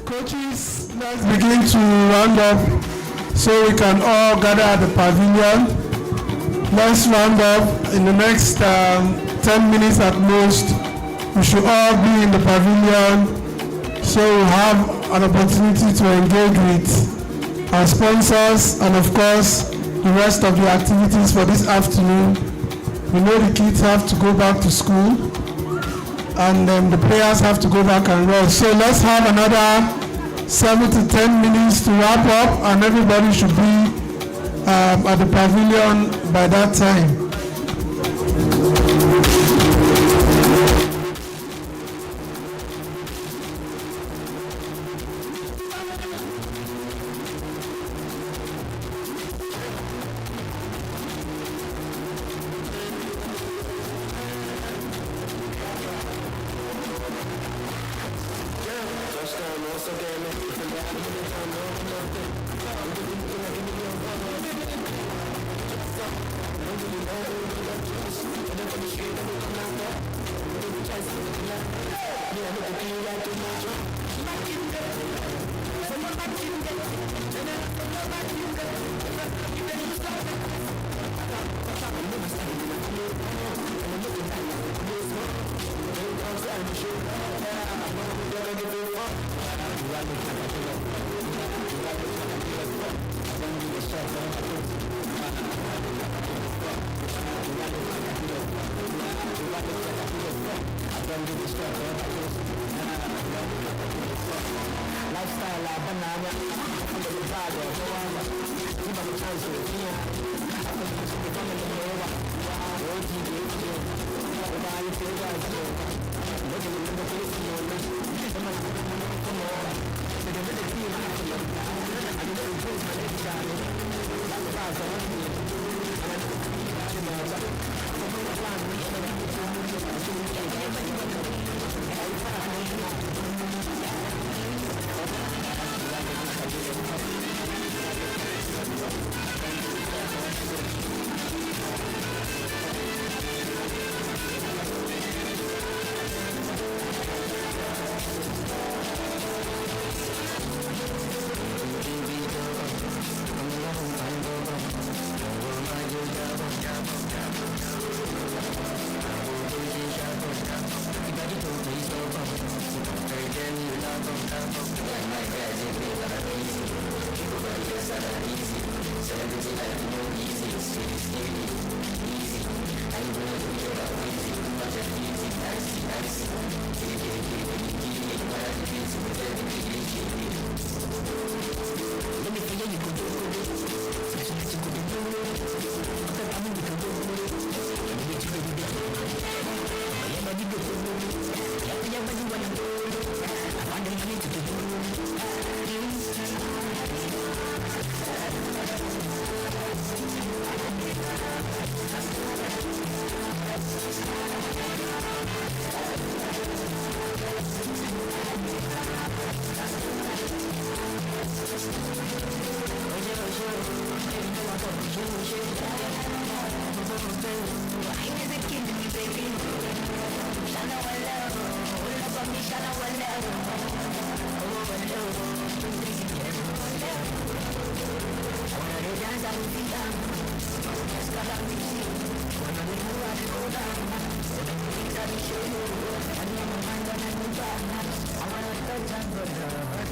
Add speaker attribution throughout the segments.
Speaker 1: Coaches, let's begin to round up so we can all gather at the pavilion. Let's round up in the next 10 minutes at most. We should all be in the pavilion so we have an opportunity to engage with our sponsors and of course the rest of the activities for this afternoon. We know the kids have to go back to school and the players have to go back and rest. So let's have another 7 to 10 minutes to wrap up and everybody should be at the pavilion by that time.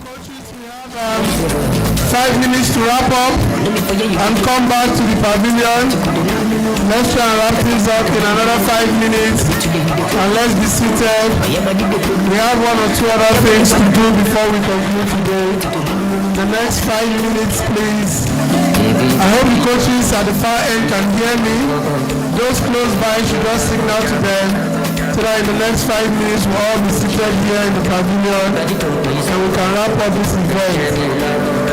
Speaker 1: Coaches, we have 5 minutes to wrap up and come back to the pavilion. Let's try and wrap things up in another 5 minutes and let's be seated. We have 1 or 2 other things to do before we conclude today. The next 5 minutes, please. I hope the coaches at the far end can hear me. Those close by should just signal to them so that in the next 5 minutes we'll all be seated here in the pavilion and we can wrap up this event.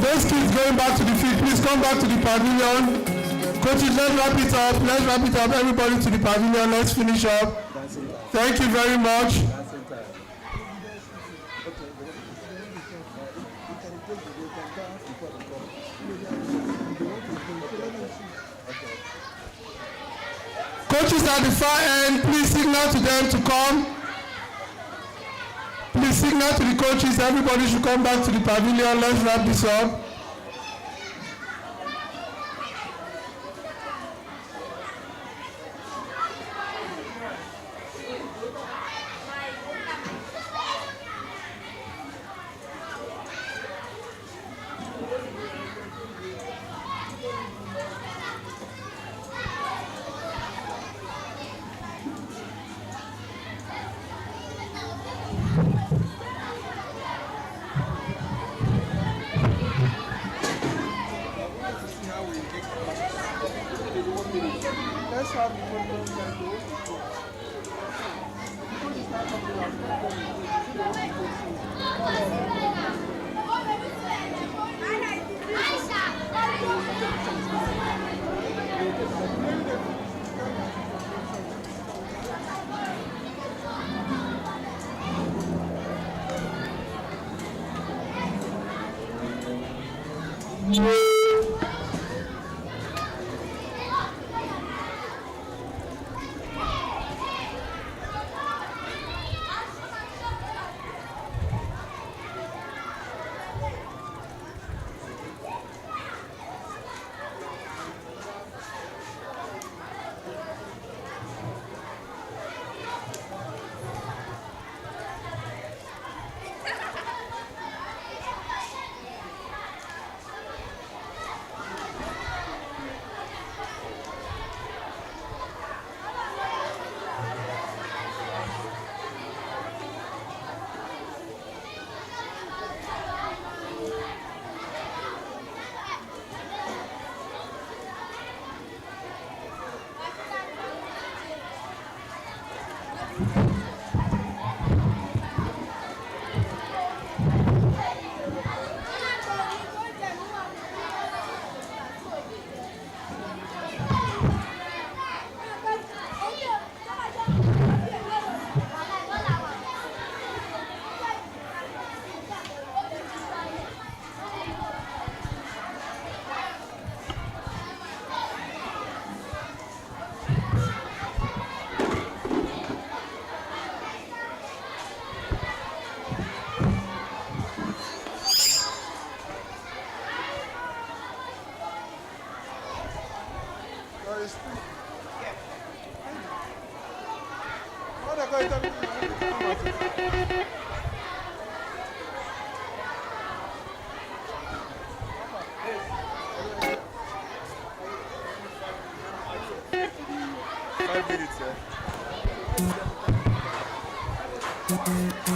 Speaker 1: Those kids going back to the field, please come back to the pavilion. Coaches, let's wrap it up. Let's wrap it up. Everybody to the pavilion. Let's finish up. Thank you very much. Coaches at the far end, please signal to them to come. Please signal to the coaches. Everybody should come back to the pavilion. Let's wrap this up.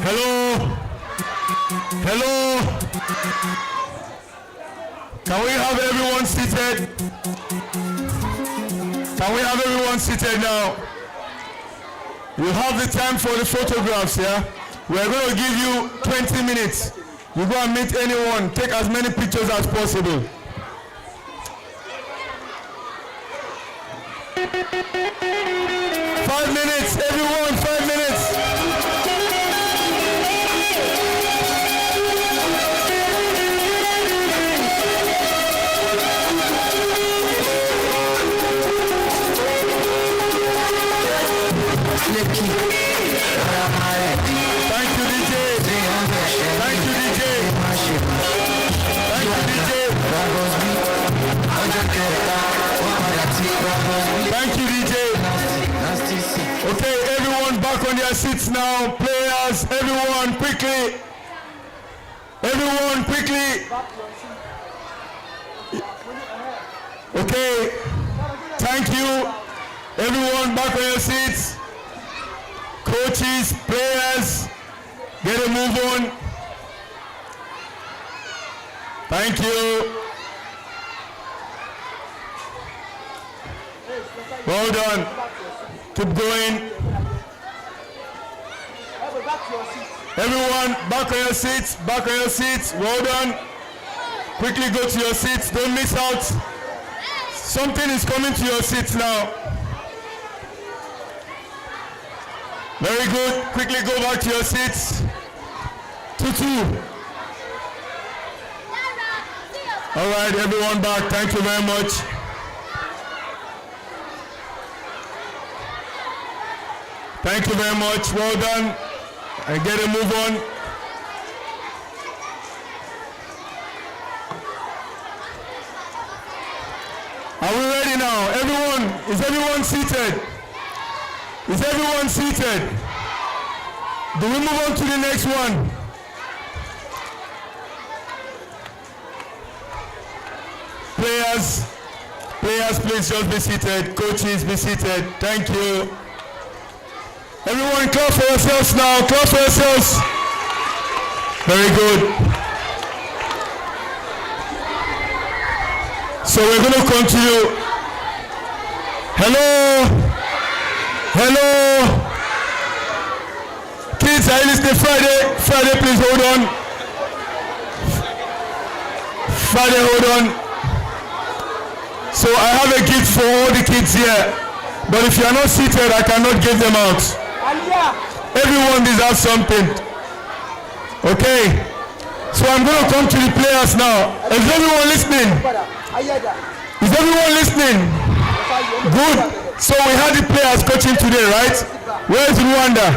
Speaker 2: Hello? Hello? Can we have everyone seated? Can we have everyone seated now? You have the time for the photographs, yeah? We're going to give you 20 minutes. You go and meet anyone. Take as many pictures as possible. Five minutes, everyone, 5 minutes. Thank you, DJ. Thank you, DJ. Thank you, DJ. Thank you, DJ. Okay, everyone back on their seats now. Players, everyone, quickly. Everyone, quickly. Okay, thank you. Everyone back on your seats. Coaches, players, get a move on. Thank you. Well done. Keep going. Everyone, back on your seats, back on your seats. Well done. Quickly go to your seats. Don't miss out. Something is coming to your seats now. Very good. Quickly go back to your seats. 2-2. All right, everyone back. Thank you very much. Thank you very much. Well done. And get a move on. Are we ready now? Everyone, is everyone seated? Is everyone seated? Do we move on to the next one? Players, please just be seated. Coaches, be seated. Thank you. Everyone, clap for yourselves now. Clap for yourselves. Very good. So we're going to continue. Hello. Hello. Kids, are you listening? Friday, please hold on. Friday, hold on. So I have a gift for all the kids here. But if you are not seated, I cannot give them out. Everyone deserves something. Okay. So I'm going to come to the players now. Is everyone listening? Is everyone listening? Good. So we had the players coaching today, right? Where's Rwanda?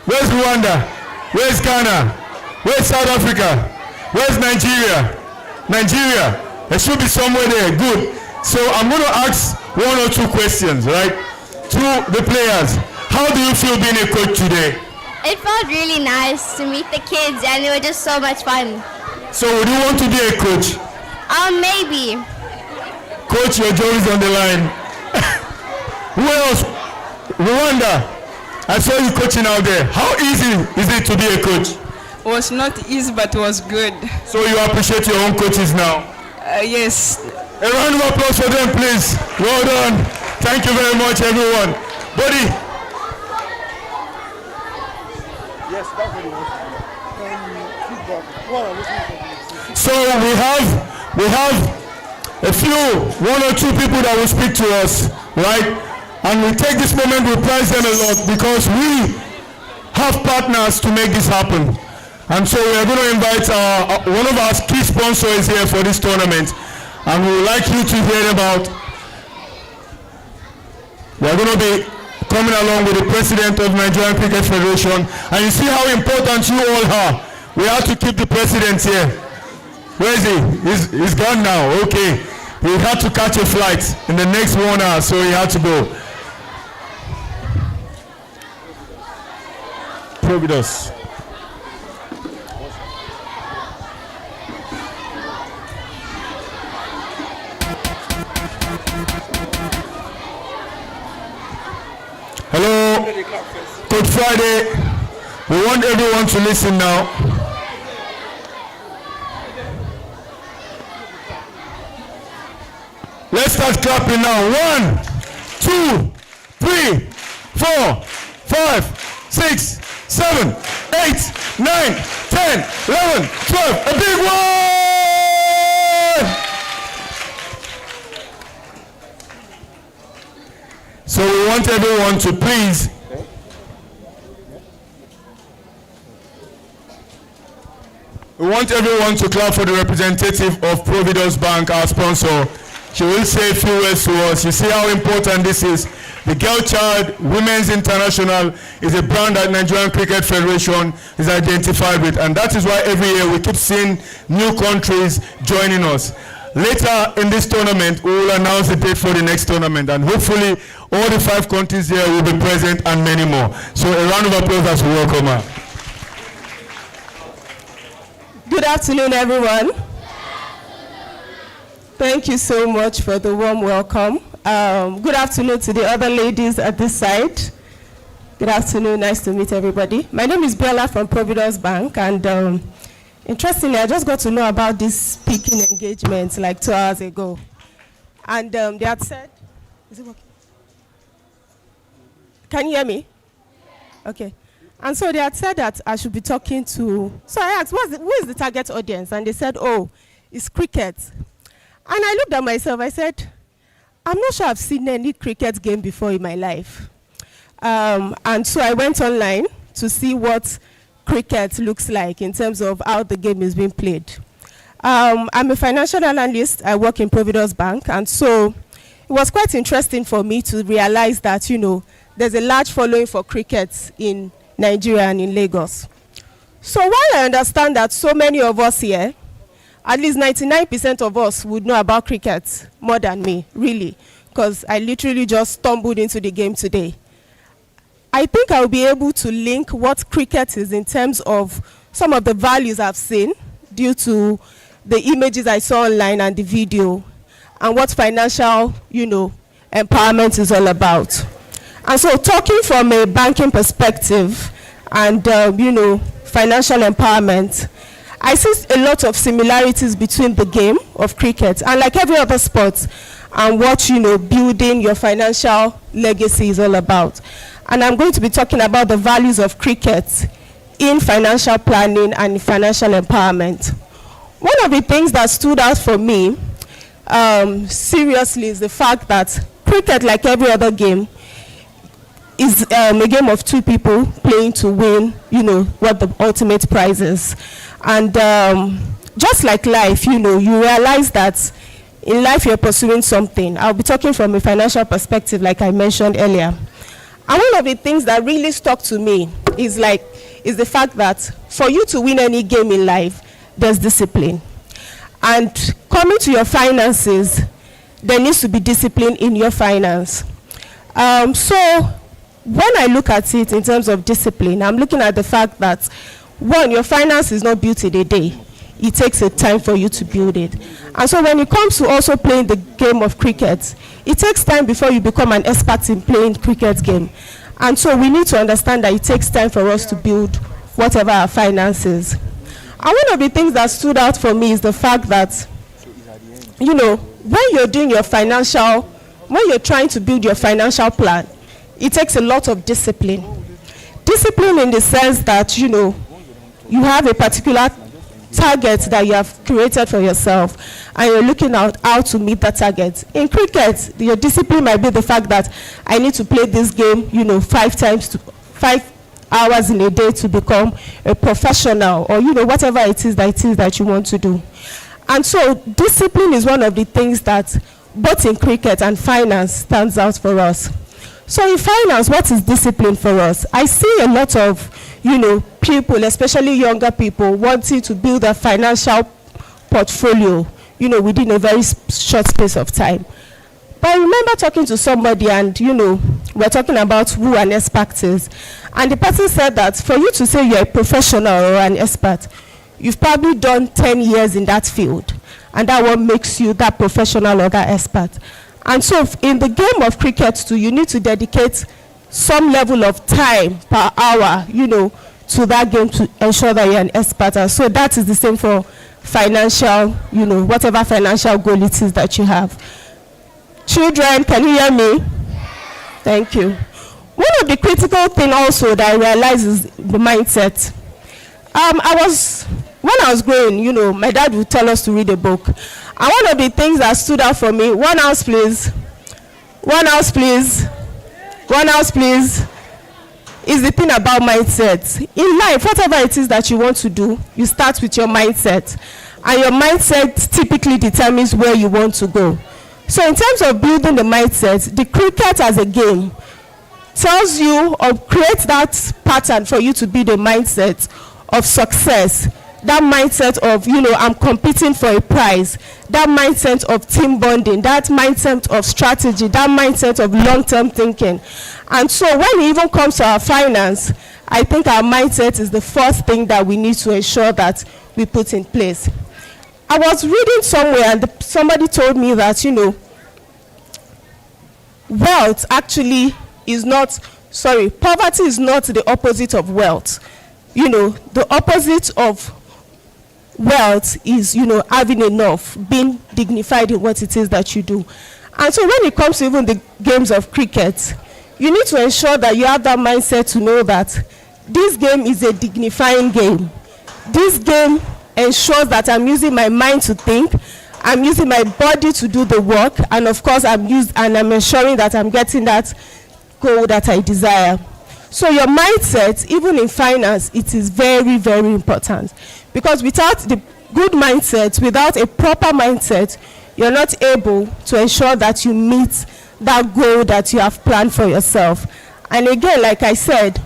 Speaker 2: Where's Rwanda? Where's Ghana? Where's South Africa? Where's Nigeria? Nigeria. There should be somewhere there. Good. So I'm going to ask 1 or 2 questions, right? To the players. How do you feel being a coach today?
Speaker 3: It felt really nice to meet the kids and it was just so much fun.
Speaker 2: So would you want to be a coach?
Speaker 3: Maybe.
Speaker 2: Coach, your job is on the line. Who else? Rwanda. I saw you coaching out there. How easy is it to be a coach?
Speaker 4: It was not easy, but it was good.
Speaker 2: So you appreciate your own coaches now?
Speaker 4: Yes.
Speaker 2: A round of applause for them, please. Well done. Thank you very much, everyone. Buddy.
Speaker 5: Yes, that's what it was.
Speaker 2: So we have a few, 1 or 2 people that will speak to us, right? And we take this moment, we prize them a lot because we have partners to make this happen. And so we are going to invite one of our key sponsors here for this tournament. And we would like you to hear about. We are going to be coming along with the president of Nigerian Cricket Federation. And you see how important you all are. We have to keep the president here. Where is he? He's gone now. Okay. He had to catch a flight in the next 1 hour, so he had to go. Providence. Hello, Good Friday. We want everyone to listen now. Let's start clapping now. 1, 2, 3, 4, 5, 6, 7, 8, 9, 10, 11, 12. A big one! So we want everyone to please clap for the representative of Providence Bank, our sponsor. She will say a few words to us. You see how important this is. The Girl Child Women's International is a brand that Nigerian Cricket Federation is identified with, and that is why every year we keep seeing new countries joining us. Later in this tournament, we will announce the date for the next tournament, and hopefully all the 5 countries here will be present and many more. So a round of applause as we welcome her.
Speaker 6: Good afternoon, everyone. Thank you so much for the warm welcome. Good afternoon to the other ladies at this side. Good afternoon, nice to meet everybody. My name is Bella from Providence Bank, and interestingly, I just got to know about this speaking engagement like 2 hours ago. And they had said, is it working? Can you hear me? Okay. And so they had said that I should be talking to, so I asked, who is the target audience? And they said, oh, it's cricket. And I looked at myself, I said, I'm not sure I've seen any cricket game before in my life. And so I went online to see what cricket looks like in terms of how the game is being played. I'm a financial analyst. I work in Providence Bank. And so it was quite interesting for me to realize that, you know, there's a large following for cricket in Nigeria and in Lagos. So while I understand that so many of us here, at least 99% of us would know about cricket more than me, really, because I literally just stumbled into the game today. I think I'll be able to link what cricket is in terms of some of the values I've seen due to the images I saw online and the video, and what financial, you know, empowerment is all about. And so talking from a banking perspective and, you know, financial empowerment, I see a lot of similarities between the game of cricket and like every other sport and what, you know, building your financial legacy is all about. And I'm going to be talking about the values of cricket in financial planning and financial empowerment. One of the things that stood out for me, seriously, is the fact that cricket, like every other game, is a game of 2 people playing to win, you know, what the ultimate prize is. And just like life, you know, you realize that in life you're pursuing something. I'll be talking from a financial perspective, like I mentioned earlier. And one of the things that really stuck to me is the fact that for you to win any game in life, there's discipline. And coming to your finances, there needs to be discipline in your finance. So when I look at it in terms of discipline, I'm looking at the fact that, one, your finance is not built in a day. It takes a time for you to build it. And so when it comes to also playing the game of cricket, it takes time before you become an expert in playing cricket game. And so we need to understand that it takes time for us to build whatever our finances. And one of the things that stood out for me is the fact that, you know, when you're doing your financial, when you're trying to build your financial plan, it takes a lot of discipline. Discipline in the sense that, you know, you have a particular target that you have created for yourself, and you're looking at how to meet that target. In cricket, your discipline might be the fact that I need to play this game, you know, 5 hours in a day to become a professional, or, you know, whatever it is that you want to do. And so discipline is one of the things that both in cricket and finance stands out for us. So in finance, what is discipline for us? I see a lot of, you know, people, especially younger people, wanting to build a financial portfolio, within a very short space of time. But I remember talking to somebody and, we're talking about who an expert is. And the person said that for you to say you're a professional or an expert, you've probably done 10 years in that field. And that what makes you that professional or that expert. And so in the game of cricket too, you need to dedicate some level of time per hour, to that game to ensure that you're an expert. And so that is the same for financial, whatever financial goal it is that you have. Children, can you hear me? Thank you. One of the critical things also that I realize is the mindset. When I was growing, my dad would tell us to read a book. And one of the things that stood out for me, 1 house please, 1 house please, 1 house please, is the thing about mindset. In life, whatever it is that you want to do, you start with your mindset. And your mindset typically determines where you want to go. So in terms of building the mindset, the cricket as a game tells you or creates that pattern for you to build a mindset of success. That mindset of, I'm competing for a prize. That mindset of team bonding. That mindset of strategy. That mindset of long-term thinking. And so when it even comes to our finance, I think our mindset is the first thing that we need to ensure that we put in place. I was reading somewhere and somebody told me that, wealth actually is not, poverty is not the opposite of wealth. The opposite of wealth is, having enough, being dignified in what it is that you do. And so when it comes to even the games of cricket, you need to ensure that you have that mindset to know that this game is a dignifying game. This game ensures that I'm using my mind to think, I'm using my body to do the work, and of course I'm ensuring that I'm getting that goal that I desire. So your mindset, even in finance, it is very, very important. Because without the good mindset, without a proper mindset, you're not able to ensure that you meet that goal that you have planned for yourself. And again, like I said,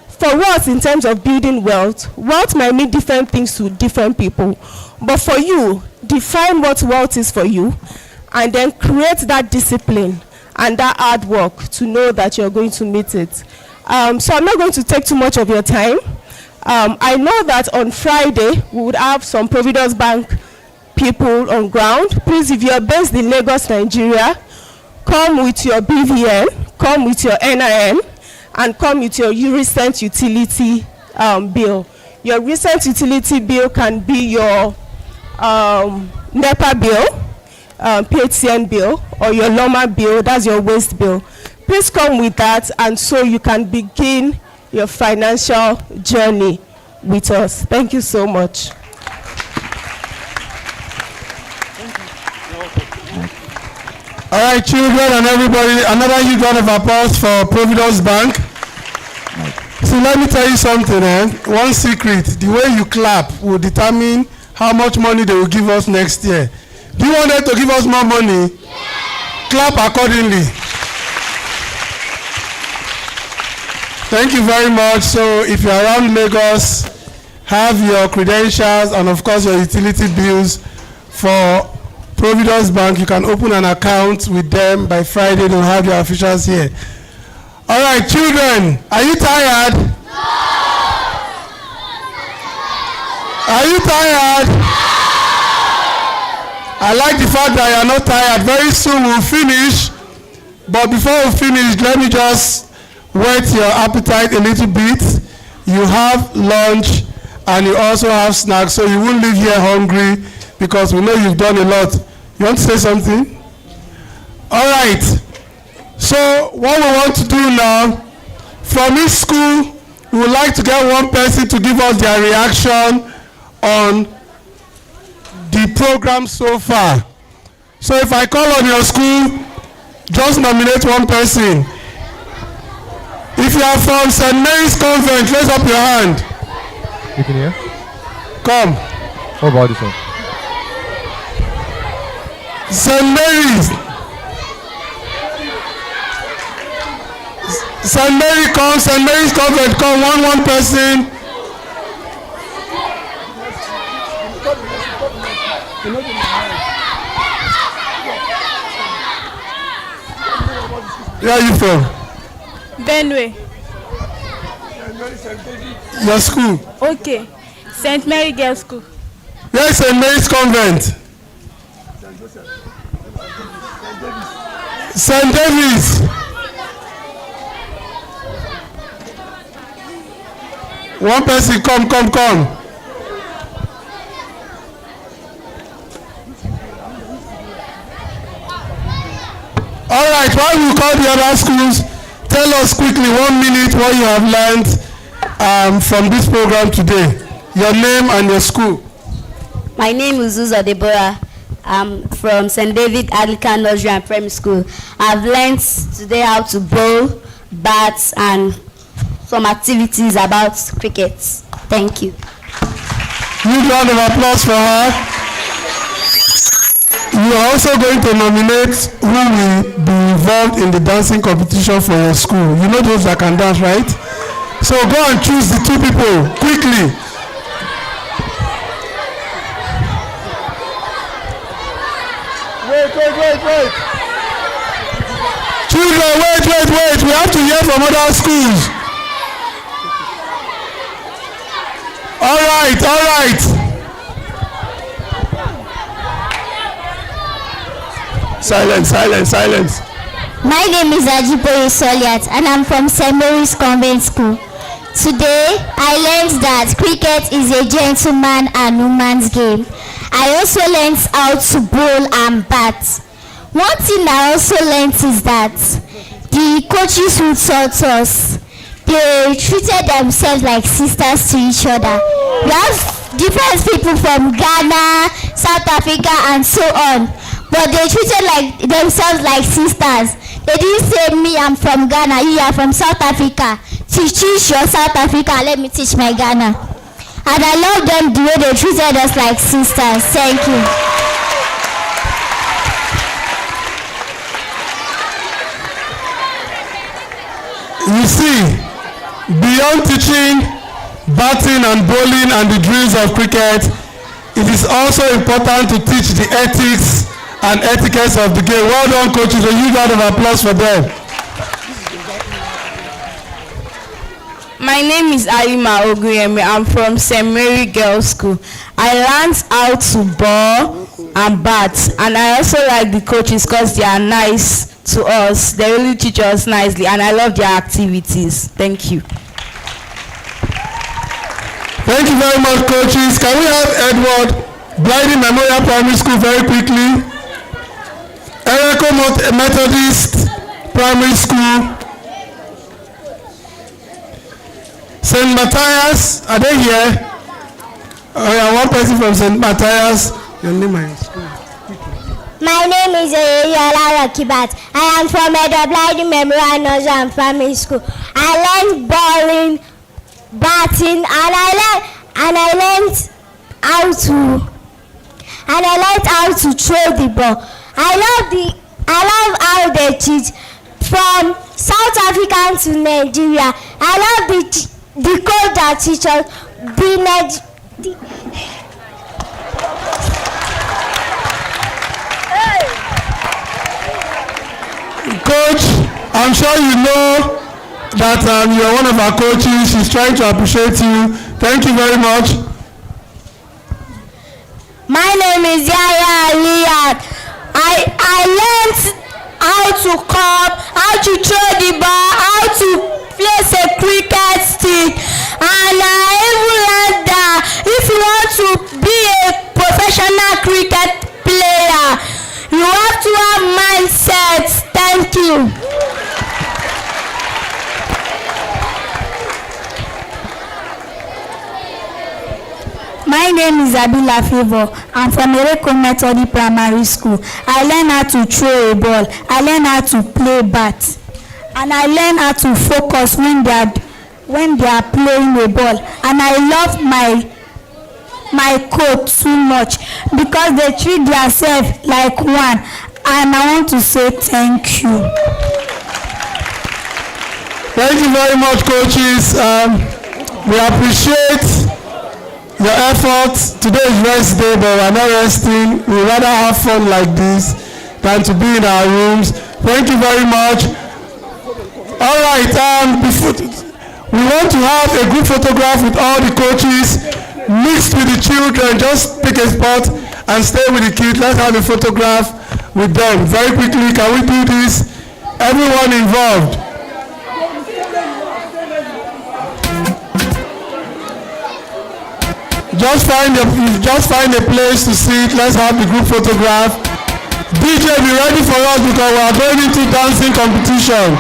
Speaker 6: for us in terms of building wealth might mean different things to different people. But for you, define what wealth is for you, and then create that discipline and that hard work to know that you're going to meet it. So I'm not going to take too much of your time. I know that on Friday, we would have some Providence Bank people on ground. Please, if you're based in Lagos, Nigeria, come with your BVN, come with your NIN, and come with your recent utility bill. Your recent utility bill can be your NEPA bill, PHCN bill, or your LOMA bill, that's your waste bill. Please come with that, and so you can begin your financial journey with us. Thank you so much.
Speaker 1: All right, children and everybody, another huge round of applause for Providence Bank. So let me tell you something, one secret, the way you clap will determine how much money they will give us next year. Do you want them to give us more money? Yeah. Clap accordingly. Thank you very much. So if you're around Lagos, have your credentials and of course your utility bills for Providence Bank. You can open an account with them by Friday. They'll have your officials here. All right, children, are you tired? No. Are you tired? No. I like the fact that you are not tired. Very soon we'll finish. But before we finish, let me just whet your appetite a little bit. You have lunch and you also have snacks, so you won't leave here hungry because we know you've done a lot. You want to say something? All right. So what we want to do now, from each school, we would like to get one person to give us their reaction on the program so far. So if I call on your school, just nominate one person. If you are from St. Mary's Convent, raise up your hand.
Speaker 7: You can hear?
Speaker 1: Come.
Speaker 7: What about this one?
Speaker 1: St. Mary's. St. Mary come, St. Mary's Convent come, one person. Where are you from?
Speaker 8: Benue.
Speaker 1: Your school?
Speaker 8: Okay. St. Mary Girls School.
Speaker 1: Where is St. Mary's Convent? St. David's. One person, come. All right, while we call the other schools, tell us quickly, 1 minute, what you have learned from this program today. Your name and your school.
Speaker 3: My name is Uzo Deborah. I'm from St. David Anglican Nursery and Primary School. I've learned today how to bowl, bat, and some activities about cricket. Thank you.
Speaker 1: Huge round of applause for her. You are also going to nominate who will be involved in the dancing competition for your school. You know those that can dance, right? So go and choose the 2 people quickly. Wait. Children, wait. We have to hear from other schools. All right. Silence.
Speaker 3: My name is Ajiboye Soliat and I'm from St. Mary's Convent School. Today, I learned that cricket is a gentleman and woman's game. I also learned how to bowl and bat. One thing I also learned is that the coaches who taught us, they treated themselves like sisters to each other. We have different people from Ghana, South Africa, and so on. But they treated themselves like sisters. They didn't say, me, I'm from Ghana, you are from South Africa. Teach your South Africa, let me teach my Ghana. And I love them the way they treated us like sisters. Thank you.
Speaker 1: You see, beyond teaching batting and bowling and the drills of cricket, it is also important to teach the ethics and etiquette of the game. Well done, coaches. A huge round of applause for them.
Speaker 4: My name is Alima Oguyemi. I'm from St. Mary Girls School. I learned how to ball and bat, and I also like the coaches because they are nice to us. They really teach us nicely, and I love their activities. Thank you.
Speaker 1: Thank you very much, coaches. Can we have Edward Blyden Memorial Primary School very quickly? Eriko Methodist Primary School. St. Matthias, are they here? One person from St. Matthias. Your name and school.
Speaker 3: My name is Yola Rakibat. I am from Edward Blyden Memorial Nursery and Primary School. I learned bowling, batting, and I learned how to throw the ball. I love how they teach from South Africa to Nigeria. I love the coach that teaches
Speaker 1: Coach, I'm sure you know that you're one of our coaches. She's trying to appreciate you. Thank you very much.
Speaker 3: My name is Yaya Aliyat. I learned how to come, how to throw the ball, how to place a cricket stick, and I even learned that if you want to be a professional cricket player, you have to have mindset. Thank you.
Speaker 9: My name is Abila Favor. I'm from Eriko Methodist Primary School. I learned how to throw a ball. I learned how to play bat. And I learned how to focus when they are playing a ball. And I love my coach too much because they treat themselves like one. And I want to say thank you.
Speaker 1: Thank you very much, coaches. We appreciate your efforts. Today is rest day, but we're not resting. We'd rather have fun like this than to be in our rooms. Thank you very much. All right, we want to have a group photograph with all the coaches mixed with the children. Just pick a spot and stay with the kids. Let's have a photograph with them. Very quickly, can we do this? Everyone involved. Just find a place to sit. Let's have the group photograph. DJ, be ready for us because we are going into dancing competition.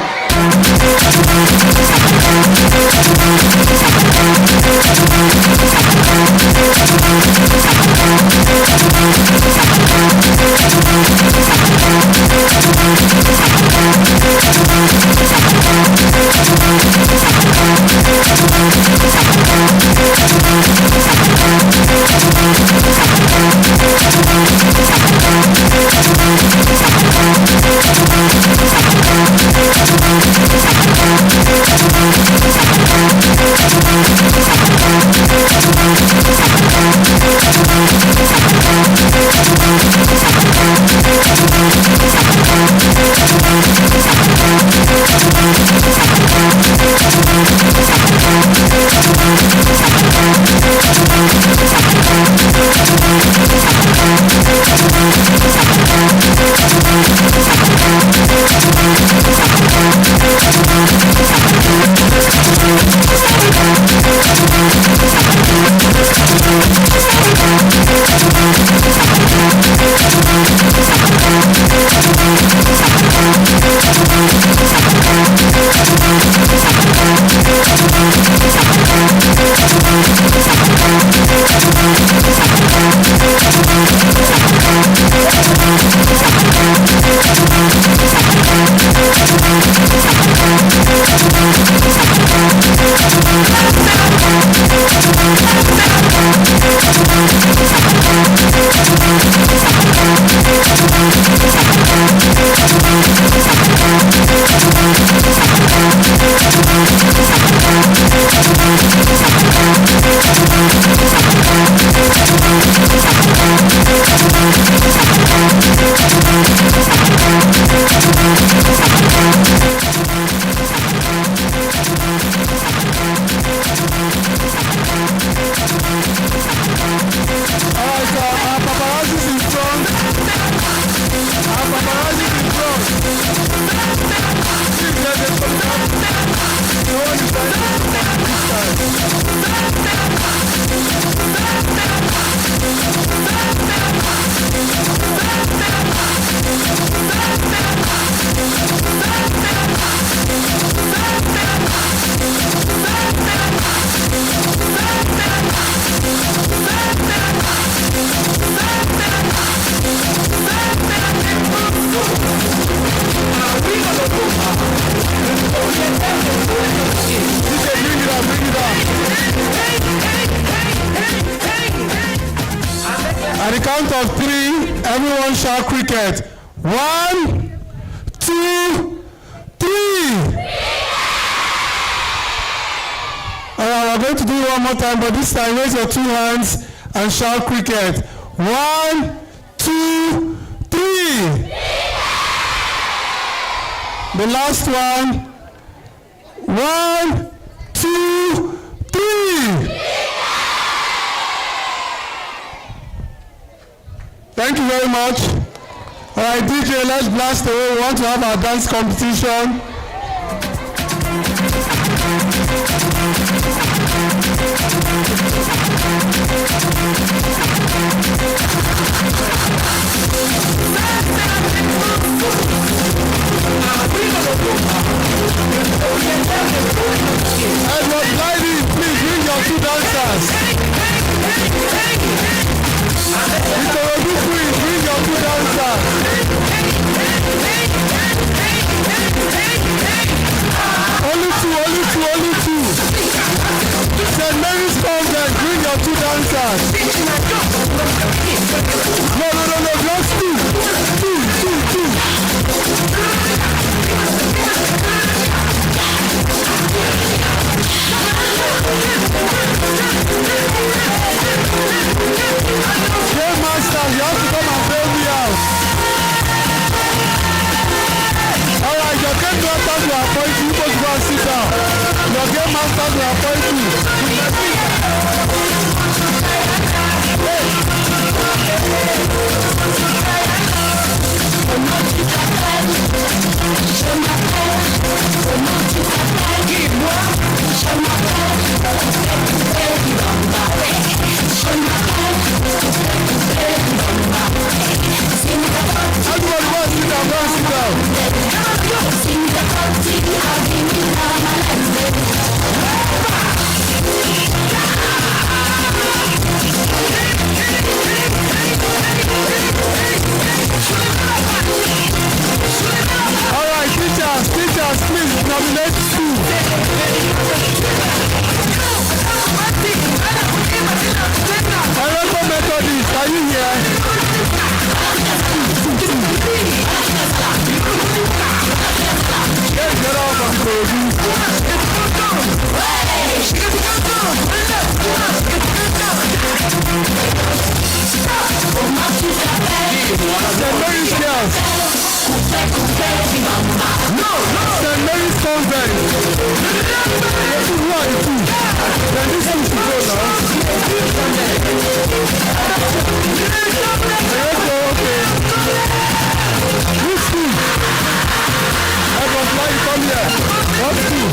Speaker 1: At the count of 3, everyone shout cricket. 1, 2, 3. All right, we're going to do it one more time, but this time raise your 2 hands and shout cricket. 1, 2, 3. The last one. 1, 2, 3. Thank you very much. All right, DJ, let's blast away. We want to have our dance competition. Edward, ladies, please bring your 2 dancers. Mr. Oduku, bring your 2 dancers. Only two. St. Mary's Convent, bring your 2 dancers. No, Pastor will appoint Everybody go and sit down, go and sit down. All right, teachers, please nominate two. Honorable Methodist, are you here? Get off from Kogi. St. Mary's girls. St. Mary's convent. Who are the two? Then these two should go now. Okay. Which two? Everyone, fly, come here. What two?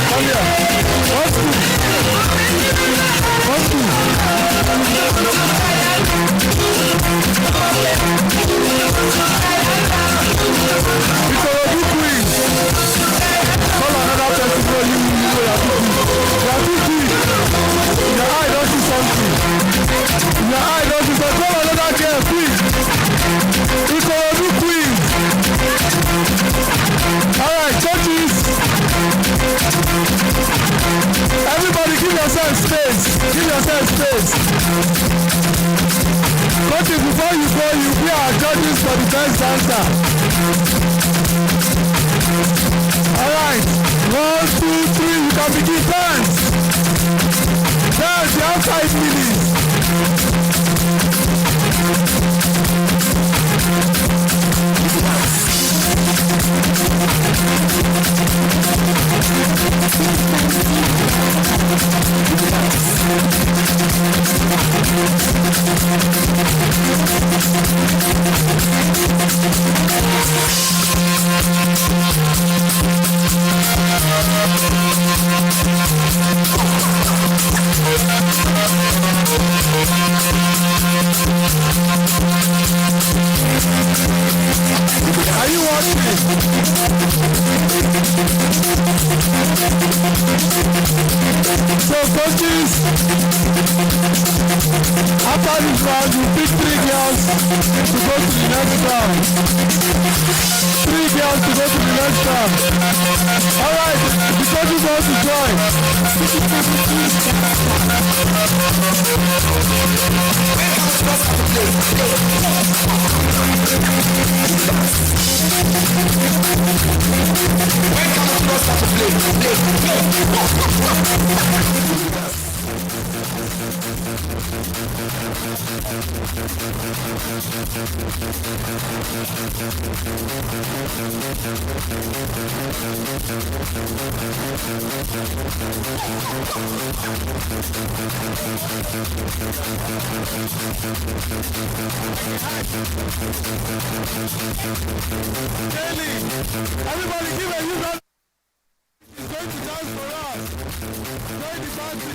Speaker 1: Come here. What two? What two? Ikorodu queen. Call another person for you. You know you are too big. Your eye don't see something. Your eye don't see something. Call another girl, quick. Ikorodu queen. All right, churches. Everybody, give yourself space. Give yourself space. Churches, before you go, you be our judges for the best dancer. All right, 1, 2, 3. You can begin dance. Dance. You have 5 minutes. Are you watching? So coaches, after this round, you pick 3 girls to go to the next round. 3 girls to go to the next round. All right, the coaches want to join. Everybody give a huge round. He's going to dance for us. Join the party.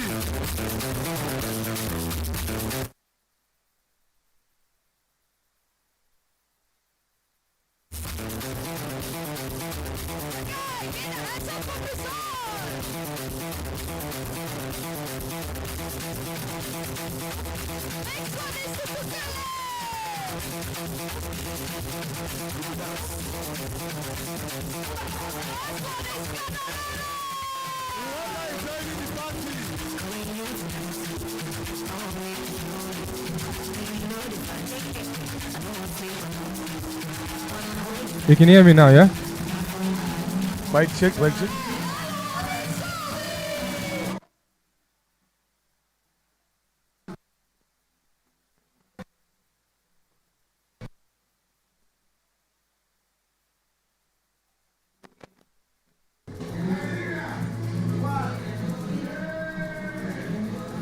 Speaker 7: You can hear me now, yeah?
Speaker 5: Mic check, mic check.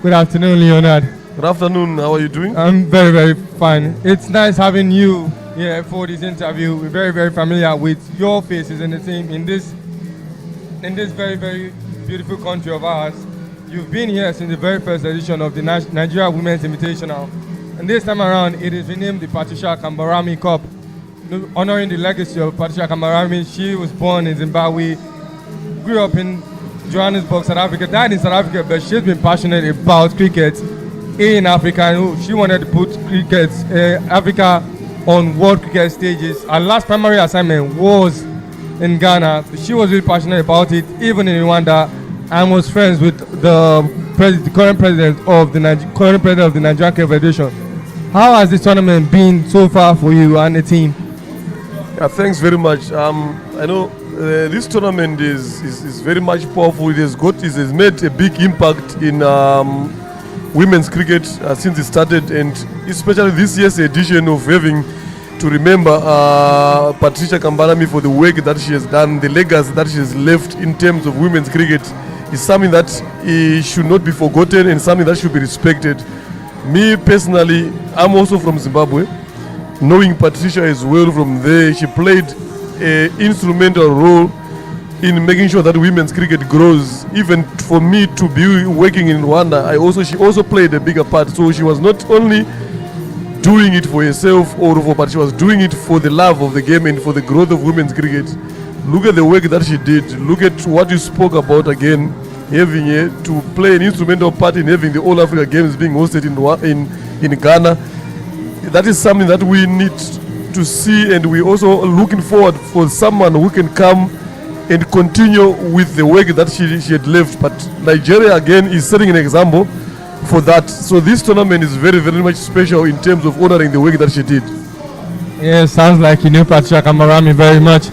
Speaker 7: Good afternoon, Leonard.
Speaker 5: Good afternoon. How are you doing?
Speaker 7: I'm very, very fine. It's nice having you here for this interview. We're very, very familiar with your faces in the team in this very, very beautiful country of ours. You've been here since the very first edition of the Nigeria Women's Invitational. And this time around, it is renamed the Patricia Kambarami Cup, honoring the legacy of Patricia Kambarami. She was born in Zimbabwe, grew up in Johannesburg, South Africa, died in South Africa, but she's been passionate about cricket in Africa, and she wanted to put cricket, Africa on world cricket stages. Her last primary assignment was in Ghana. She was really passionate about it, even in Rwanda, and was friends with the current president of the Nigerian Cricket Federation. How has this tournament been so far for you and the team?
Speaker 5: Yeah, thanks very much. I know this tournament is very much powerful. It has made a big impact in women's cricket since it started, and especially this year's edition of having to remember Patricia Kambarami for the work that she has done, the legacy that she has left in terms of women's cricket is something that should not be forgotten and something that should be respected. Me personally, I'm also from Zimbabwe. Knowing Patricia as well from there, she played an instrumental role in making sure that women's cricket grows. Even for me to be working in Rwanda, she also played a bigger part. So she was not only doing it for herself but she was doing it for the love of the game and for the growth of women's cricket. Look at the work that she did. Look at what you spoke about again, having to play an instrumental part in having the All Africa Games being hosted in Ghana. That is something that we need to see, and we're also looking forward for someone who can come and continue with the work that she had left. But Nigeria again is setting an example for that. So this tournament is very, very much special in terms of honoring the work that she did.
Speaker 7: Yeah, sounds like you know Patricia Kambarami very much.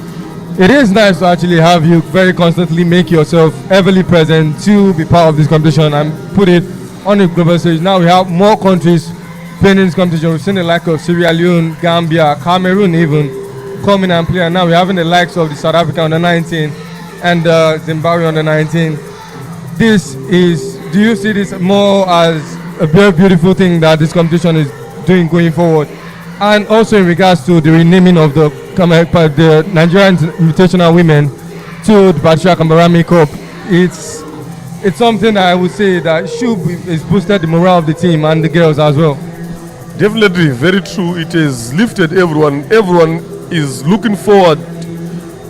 Speaker 7: It is nice to actually have you very constantly make yourself heavily present to be part of this competition and put it on a global stage. Now we have more countries playing in this competition. We've seen the like of Sierra Leone, Gambia, Cameroon even coming and play. And now we're having the likes of the South Africa under 19 and Zimbabwe under 19. Do you see this more as a very beautiful thing that this competition is doing going forward? And also in regards to the renaming of the Nigerian Invitational Women to the Patricia Kambarami Cup, it's something that I would say that is boosted the morale of the team and the girls as well.
Speaker 5: Definitely, very true. It has lifted everyone. Everyone is looking forward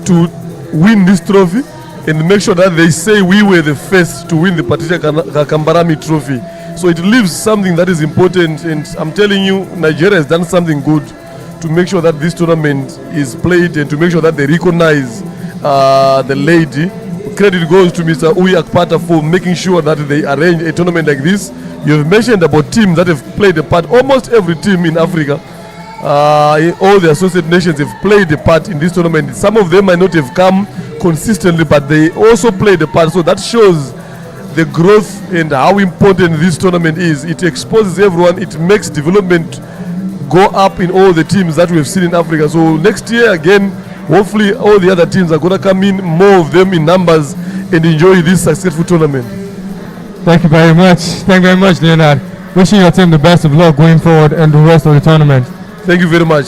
Speaker 5: to win this trophy and make sure that they say we were the first to win the Patricia Kambarami trophy. So it leaves something that is important, and I'm telling you, Nigeria has done something good to make sure that this tournament is played and to make sure that they recognize the lady. Credit goes to Mr. Uyi Akpata for making sure that they arrange a tournament like this. You've mentioned about teams that have played a part. Almost every team in Africa, all the associate nations have played a part in this tournament. Some of them might not have come consistently, but they also played a part. So that shows the growth and how important this tournament is. It exposes everyone. It makes development go up in all the teams that we have seen in Africa. So next year again, hopefully all the other teams are going to come in, more of them in numbers, and enjoy this successful tournament.
Speaker 7: Thank you very much. Thank you very much, Leonard. Wishing your team the best of luck going forward and the rest of the tournament.
Speaker 5: Thank you very much.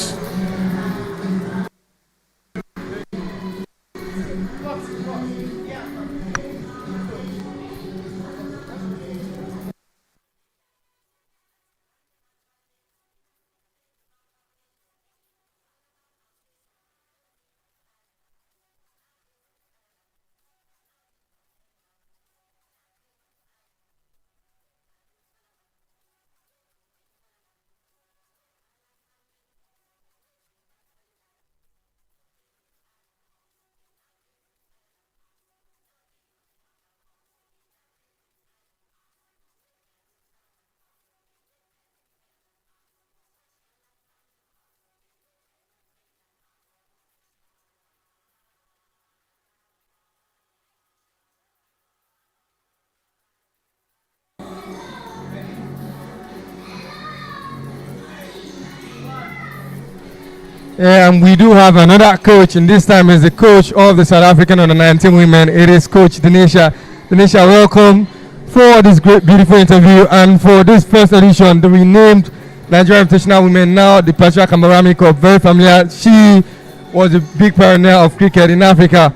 Speaker 7: And we do have another coach, and this time is the coach of the South African under 19 women. It is Coach Denisha. Denisha, welcome for this great, beautiful interview, and for this first edition, the renamed Nigerian Invitational Women, now the Patricia Kambarami Cup, very familiar. She was a big pioneer of cricket in Africa.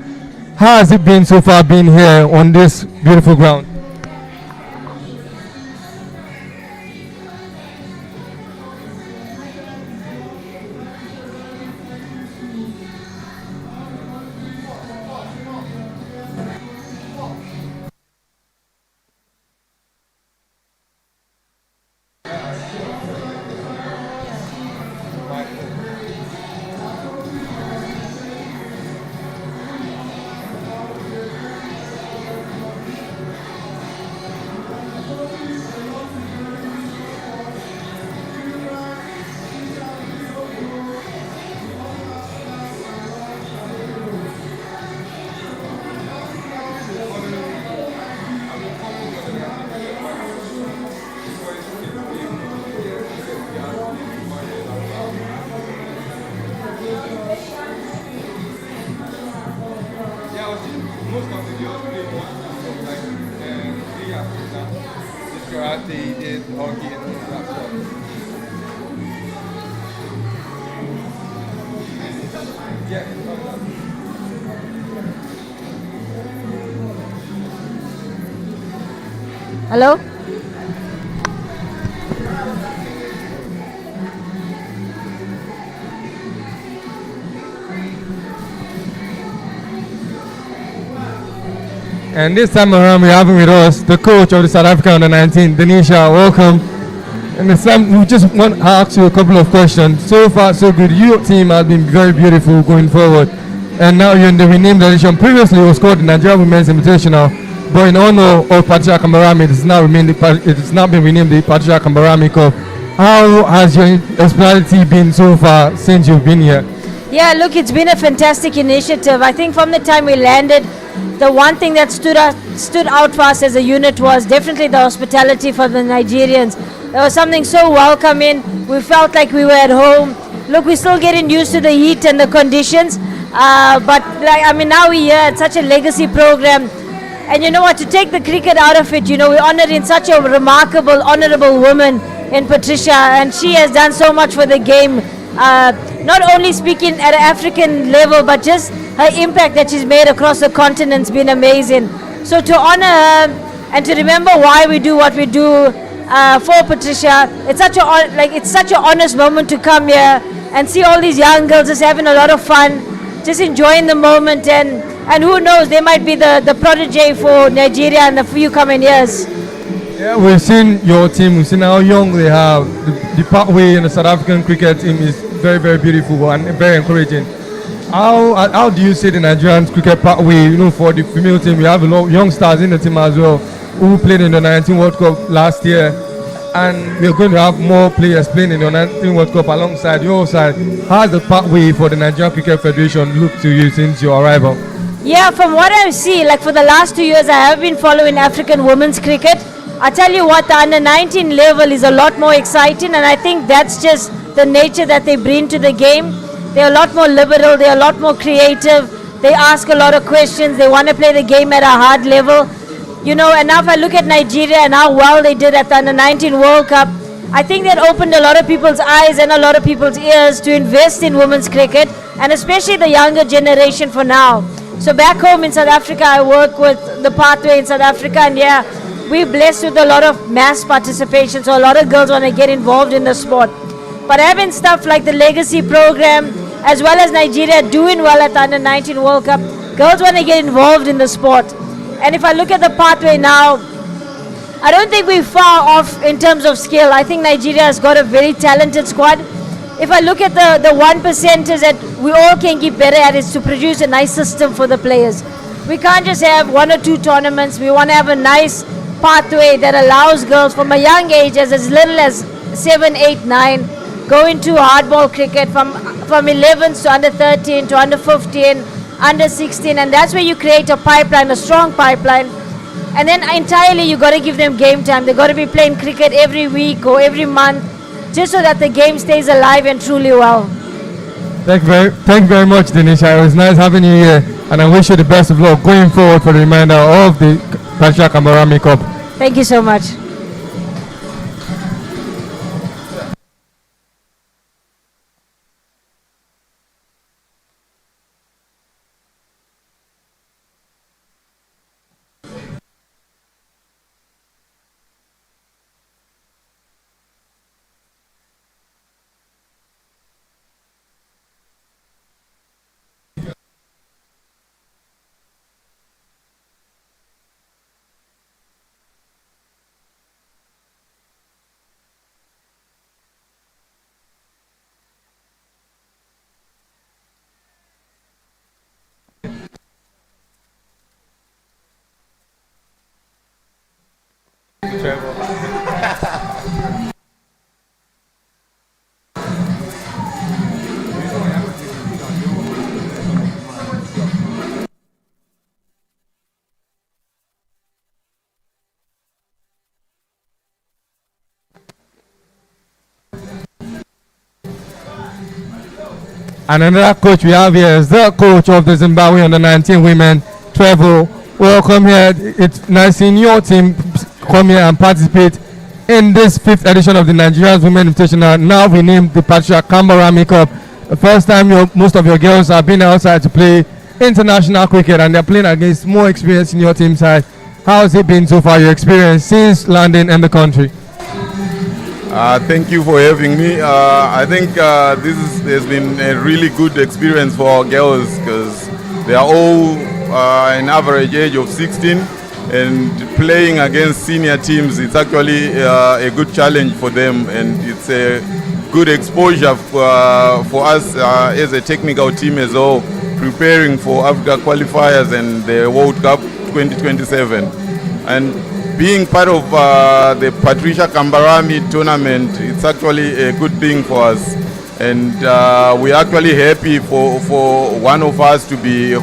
Speaker 7: How has it been so far being here on this beautiful ground?
Speaker 10: Hello?
Speaker 7: And this time around, we're having with us the coach of the South Africa Under-19, Denisha. Welcome. And this time, we just want to ask you a couple of questions. So far, so good. Your team has been very beautiful going forward. And now you're in the renamed edition. Previously, it was called the Nigeria Women's Invitational. But in honor of Patricia Kambarami, it has now been renamed the Patricia Kambarami Cup. How has your hospitality been so far since you've been here?
Speaker 10: Yeah, look, it's been a fantastic initiative. I think from the time we landed, the one thing that stood out for us as a unit was definitely the hospitality for the Nigerians. There was something so welcoming. We felt like we were at home. Look, we're still getting used to the heat and the conditions. But now we're here at such a legacy program. And you know what, to take the cricket out of it, we're honored in such a remarkable, honorable woman in Patricia. And she has done so much for the game. Not only speaking at an African level, but just her impact that she's made across the continent's been amazing. So to honor her and to remember why we do what we do for Patricia, it's such an honest moment to come here and see all these young girls just having a lot of fun, just enjoying the moment, and who knows, they might be the protege for Nigeria in the few coming years.
Speaker 7: Yeah, we've seen your team, we've seen how young they have. The pathway in the South African cricket team is very, very beautiful and very encouraging. How do you see the Nigerian cricket pathway, for the female team? We have a lot of young stars in the team as well who played in the 19 World Cup last year. And we're going to have more players playing in the 19 World Cup alongside your side. How has the pathway for the Nigerian Cricket Federation looked to you since your arrival?
Speaker 10: Yeah, from what I see, for the last 2 years, I have been following African women's cricket. I tell you what, the under-19 level is a lot more exciting, and I think that's just the nature that they bring to the game. They're a lot more liberal, they're a lot more creative, they ask a lot of questions, they want to play the game at a hard level. And now if I look at Nigeria and how well they did at the under-19 World Cup, I think that opened a lot of people's eyes and a lot of people's ears to invest in women's cricket, and especially the younger generation for now. So back home in South Africa, I work with the pathway in South Africa, and we're blessed with a lot of mass participation, so a lot of girls want to get involved in the sport. But having stuff like the Legacy program, as well as Nigeria doing well at the Under-19 World Cup, girls want to get involved in the sport. And if I look at the pathway now, I don't think we're far off in terms of skill. I think Nigeria has got a very talented squad. If I look at the 1%ers that we all can get better at, is to produce a nice system for the players. We can't just have 1 or 2 tournaments. We want to have a nice pathway that allows girls from a young age, as little as 7, 8, 9, go into hardball cricket from 11s to under 13 to under 15, under 16, and that's where you create a pipeline, a strong pipeline. And then entirely you got to give them game time. They got to be playing cricket every week or every month, just so that the game stays alive and truly well.
Speaker 7: Thank you very much, Denisha. It was nice having you here, and I wish you the best of luck going forward for the remainder of the Patricia Kambarami Cup.
Speaker 10: Thank you so much.
Speaker 7: And another coach we have here is the coach of the Zimbabwe under-19 women, Trevor. Welcome here. It's nice seeing your team come here and participate in this 5th edition of the Nigerian Women Invitational, now renamed the Patricia Kambarami Cup. The first time most of your girls have been outside to play international cricket, and they're playing against more experience in your team side. How has it been so far, your experience since landing in the country?
Speaker 11: Thank you for having me. I think has been a really good experience for our girls, because they are all an average age of 16, and playing against senior teams, it's actually a good challenge for them, and it's a good exposure for us as a technical team as well, preparing for Africa qualifiers and the World Cup 2027. And being part of the Patricia Kambarami tournament, it's actually a good thing for us, and we're actually happy for one of us to be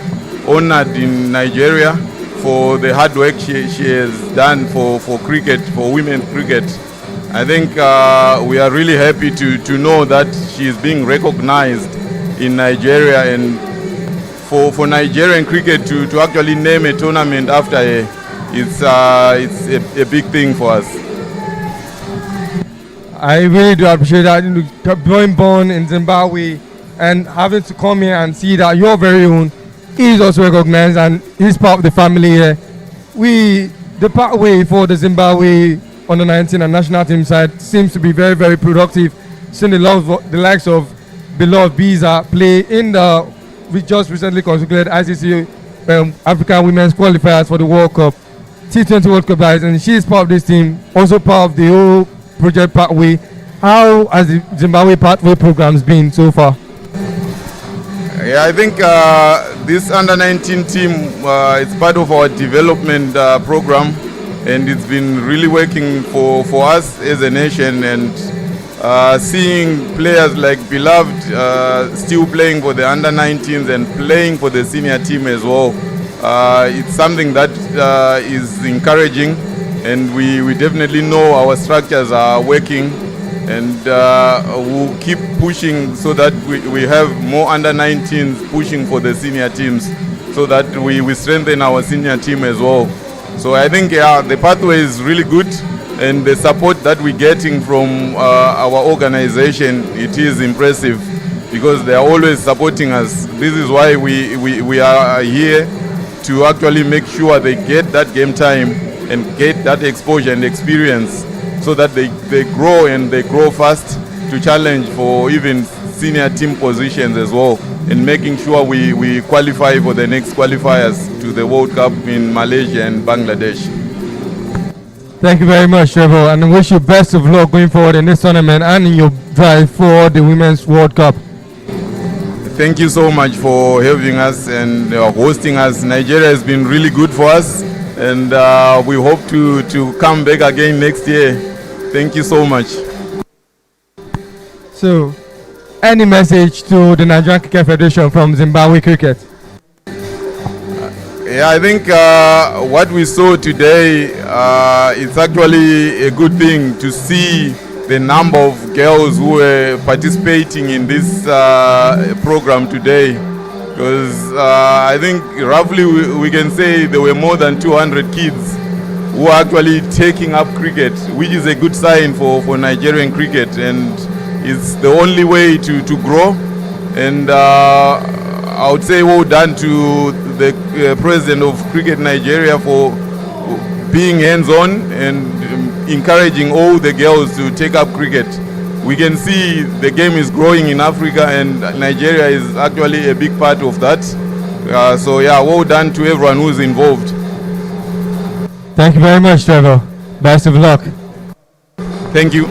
Speaker 11: honored in Nigeria for the hard work she has done for cricket, for women's cricket. I think we are really happy to know that she is being recognized in Nigeria, and for Nigerian cricket to actually name a tournament after her, it's a big thing for us.
Speaker 7: I really do appreciate that. Being born in Zimbabwe and having to come here and see that your very own is also recognized and is part of the family here. The pathway for the Zimbabwe under-19 and national team side seems to be very, very productive. Seeing the likes of beloved Biza play in we just recently concluded ICC African Women's Qualifiers for the World Cup, T20 World Cup guys, and she's part of this team, also part of the whole project pathway. How has the Zimbabwe pathway programs been so far?
Speaker 11: Yeah, I think this under-19 team it's part of our development program, and it's been really working for us as a nation, and seeing players like Beloved still playing for the under-19s and playing for the senior team as well. It's something that is encouraging, and we definitely know our structures are working, and we'll keep pushing so that we have more under-19s pushing for the senior teams, so that we strengthen our senior team as well. So I think the pathway is really good, and the support that we're getting from our organization, it is impressive, because they are always supporting us. This is why we are here, to actually make sure they get that game time and get that exposure and experience, so that they grow, and they grow fast to challenge for even senior team positions as well, and making sure we qualify for the next qualifiers to the World Cup in Malaysia and Bangladesh.
Speaker 7: Thank you very much, Trevor, and I wish you best of luck going forward in this tournament and in your drive for the Women's World Cup.
Speaker 11: Thank you so much for having us and hosting us. Nigeria has been really good for us, and we hope to come back again next year. Thank you so much.
Speaker 7: So, any message to the Nigerian Cricket Federation from Zimbabwe Cricket?
Speaker 11: Yeah, I think what we saw today, it's actually a good thing to see the number of girls who were participating in this program today, because I think roughly we can say there were more than 200 kids who are actually taking up cricket, which is a good sign for Nigerian cricket, and it's the only way to grow. And I would say well done to the president of Cricket Nigeria for being hands-on and encouraging all the girls to take up cricket. We can see the game is growing in Africa, and Nigeria is actually a big part of that. So yeah, well done to everyone who's involved.
Speaker 7: Thank you very much, Trevor. Best of luck.
Speaker 11: Thank you.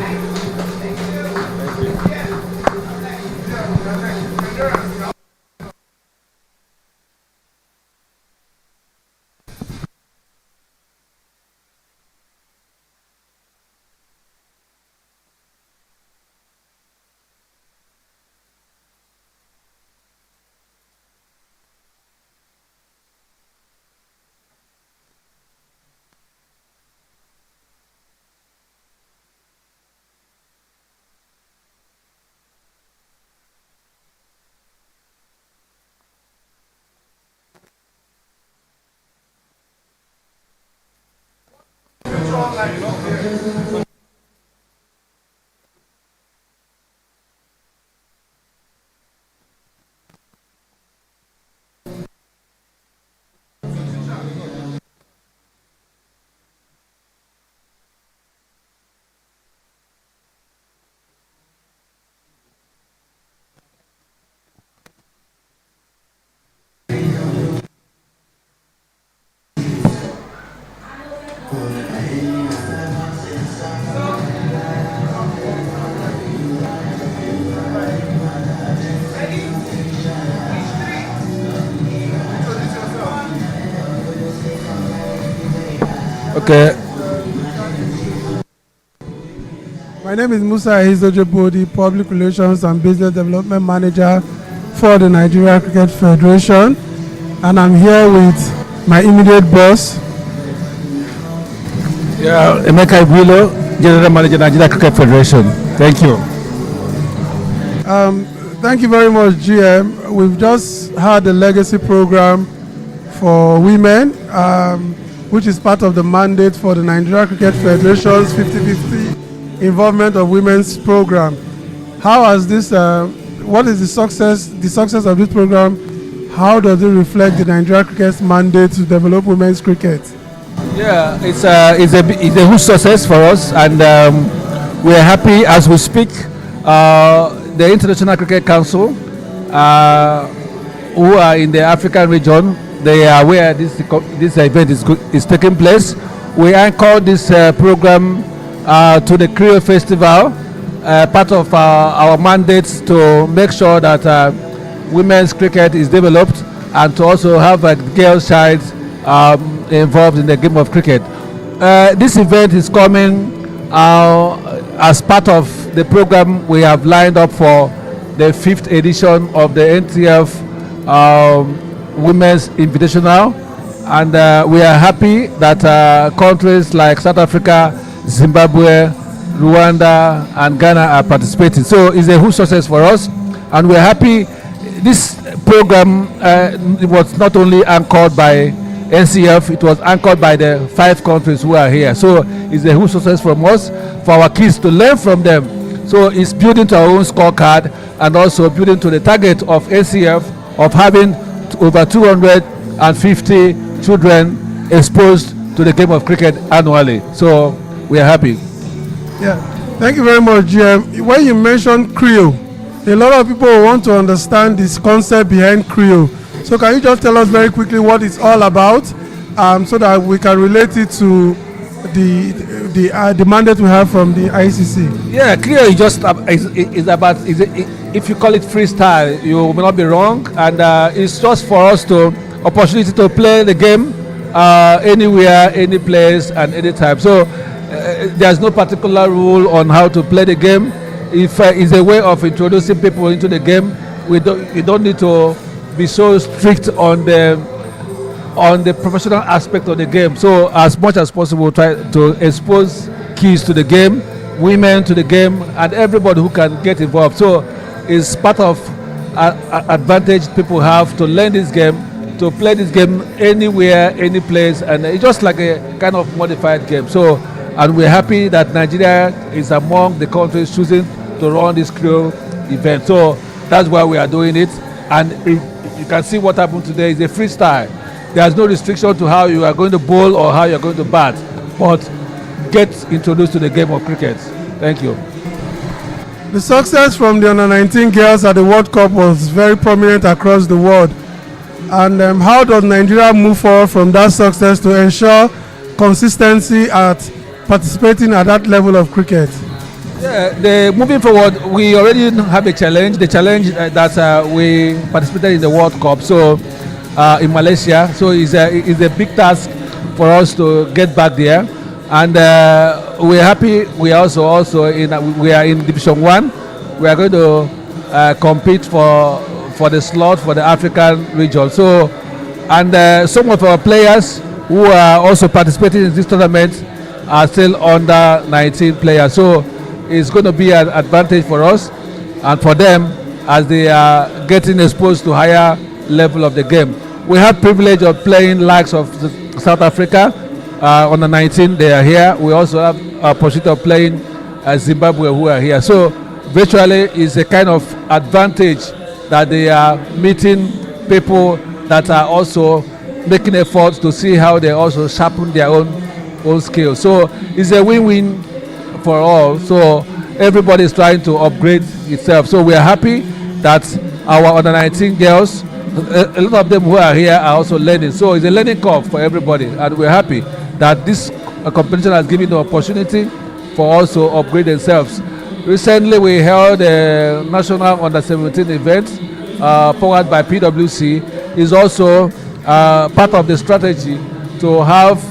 Speaker 2: Okay.
Speaker 1: My name is Musa Ahizojebodi, Public Relations and Business Development Manager for the Nigeria Cricket Federation, and I'm here with my immediate boss.
Speaker 2: Yeah, Emeka Igwilo, General Manager, Nigeria Cricket Federation. Thank you.
Speaker 1: Thank you very much, GM. We've just had a legacy program for women, which is part of the mandate for the Nigeria Cricket Federation's 50-50 involvement of women's program. How has this, what is the success of this program? How does it reflect the Nigeria Cricket's mandate to develop women's cricket?
Speaker 2: Yeah, it's a huge success for us, and we're happy as we speak. The International Cricket Council, who are in the African region, they are aware this event is taking place. We anchored this program to the Creole Festival, part of our mandates to make sure that women's cricket is developed, and to also have a girls' child involved in the game of cricket. This event is coming as part of the program we have lined up for the 5th edition of the NTF Women's Invitational, and we are happy that countries like South Africa, Zimbabwe, Rwanda and Ghana are participating. So it's a huge success for us, and we're happy. This program was not only anchored by NCF, it was anchored by the 5 countries who are here. So it's a huge success from us, for our kids to learn from them. So it's building to our own scorecard, and also building to the target of NCF of having over 250 children exposed to the game of cricket annually. So we are happy.
Speaker 1: Yeah, thank you very much, GM. When you mentioned Creole, a lot of people want to understand this concept behind Creole. So can you just tell us very quickly what it's all about, so that we can relate it to the mandate we have from the ICC?
Speaker 2: Yeah, Creole is just if you call it freestyle, you will not be wrong, and it's just for us to opportunity to play the game anywhere, any place, and any time. So there's no particular rule on how to play the game. If it's a way of introducing people into the game, you don't need to be so strict on the professional aspect of the game. So as much as possible, try to expose kids to the game, women to the game, and everybody who can get involved. So it's part of advantage people have to learn this game,
Speaker 12: to play this game anywhere, any place, and it's just like a kind of modified game. So, and we're happy that Nigeria is among the countries choosing to run this Creole event. So that's why we are doing it. And you can see what happened today is a freestyle. There's no restriction to how you are going to bowl or how you are going to bat, but get introduced to the game of cricket. Thank you.
Speaker 1: The success from the under-19 girls at the World Cup was very prominent across the world. And how does Nigeria move forward from that success to ensure consistency at participating at that level of cricket?
Speaker 12: Yeah, moving forward, we already have a challenge. The challenge that we participated in the World Cup, so in Malaysia. So it's a big task for us to get back there. And we're happy. We are also we are in Division 1. We are going to compete for the slot for the African region. So, and some of our players who are also participating in this tournament are still under 19 players. So it's going to be an advantage for us and for them as they are getting exposed to higher level of the game. We have privilege of playing likes of South Africa. Under 19, they are here. We also have a opportunity of playing Zimbabwe, who are here. So virtually is a kind of advantage that they are meeting people that are also making efforts to see how they also sharpen their own skills. So it's a win-win for all. So everybody is trying to upgrade itself. So we are happy that our under 19 girls, a lot of them who are here are also learning. So it's a learning curve for everybody, and we're happy that this competition has given the opportunity for us to upgrade themselves. Recently, we held a national under-17 event powered by PwC. Is also part of the strategy to have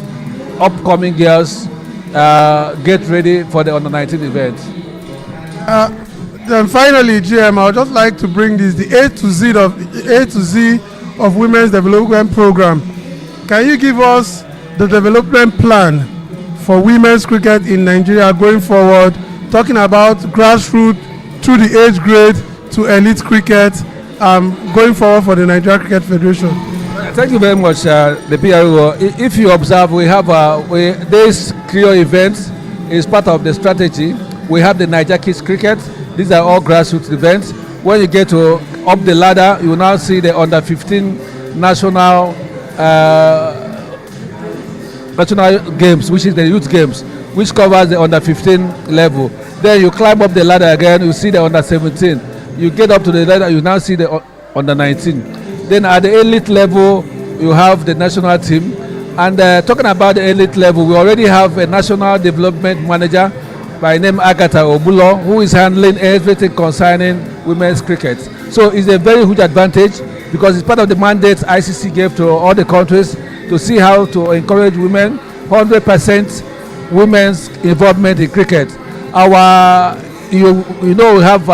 Speaker 12: upcoming girls get ready for the under-19 event.
Speaker 1: Then finally, GM, I would just like to bring this, the A to Z of Women's Development Program. Can you give us the development plan for women's cricket in Nigeria going forward, talking about grassroots through the age grade to elite cricket, going forward for the Nigeria Cricket Federation?
Speaker 12: Thank you very much, the PRO. If you observe, we have this Creole event is part of the strategy. We have the Niger Kids Cricket. These are all grassroots events. When you get to up the ladder, you will now see the under 15 national games, which is the youth games, which covers the under 15 level. Then you climb up the ladder again, you see the under 17. You get up to the ladder, you now see the under 19. Then at the elite level, you have the national team. And talking about the elite level, we already have a national development manager by name Agatha Obulo, who is handling everything concerning women's cricket. So it's a very huge advantage because it's part of the mandate ICC gave to all the countries to see how to encourage women, 100% women's involvement in cricket. You know, we have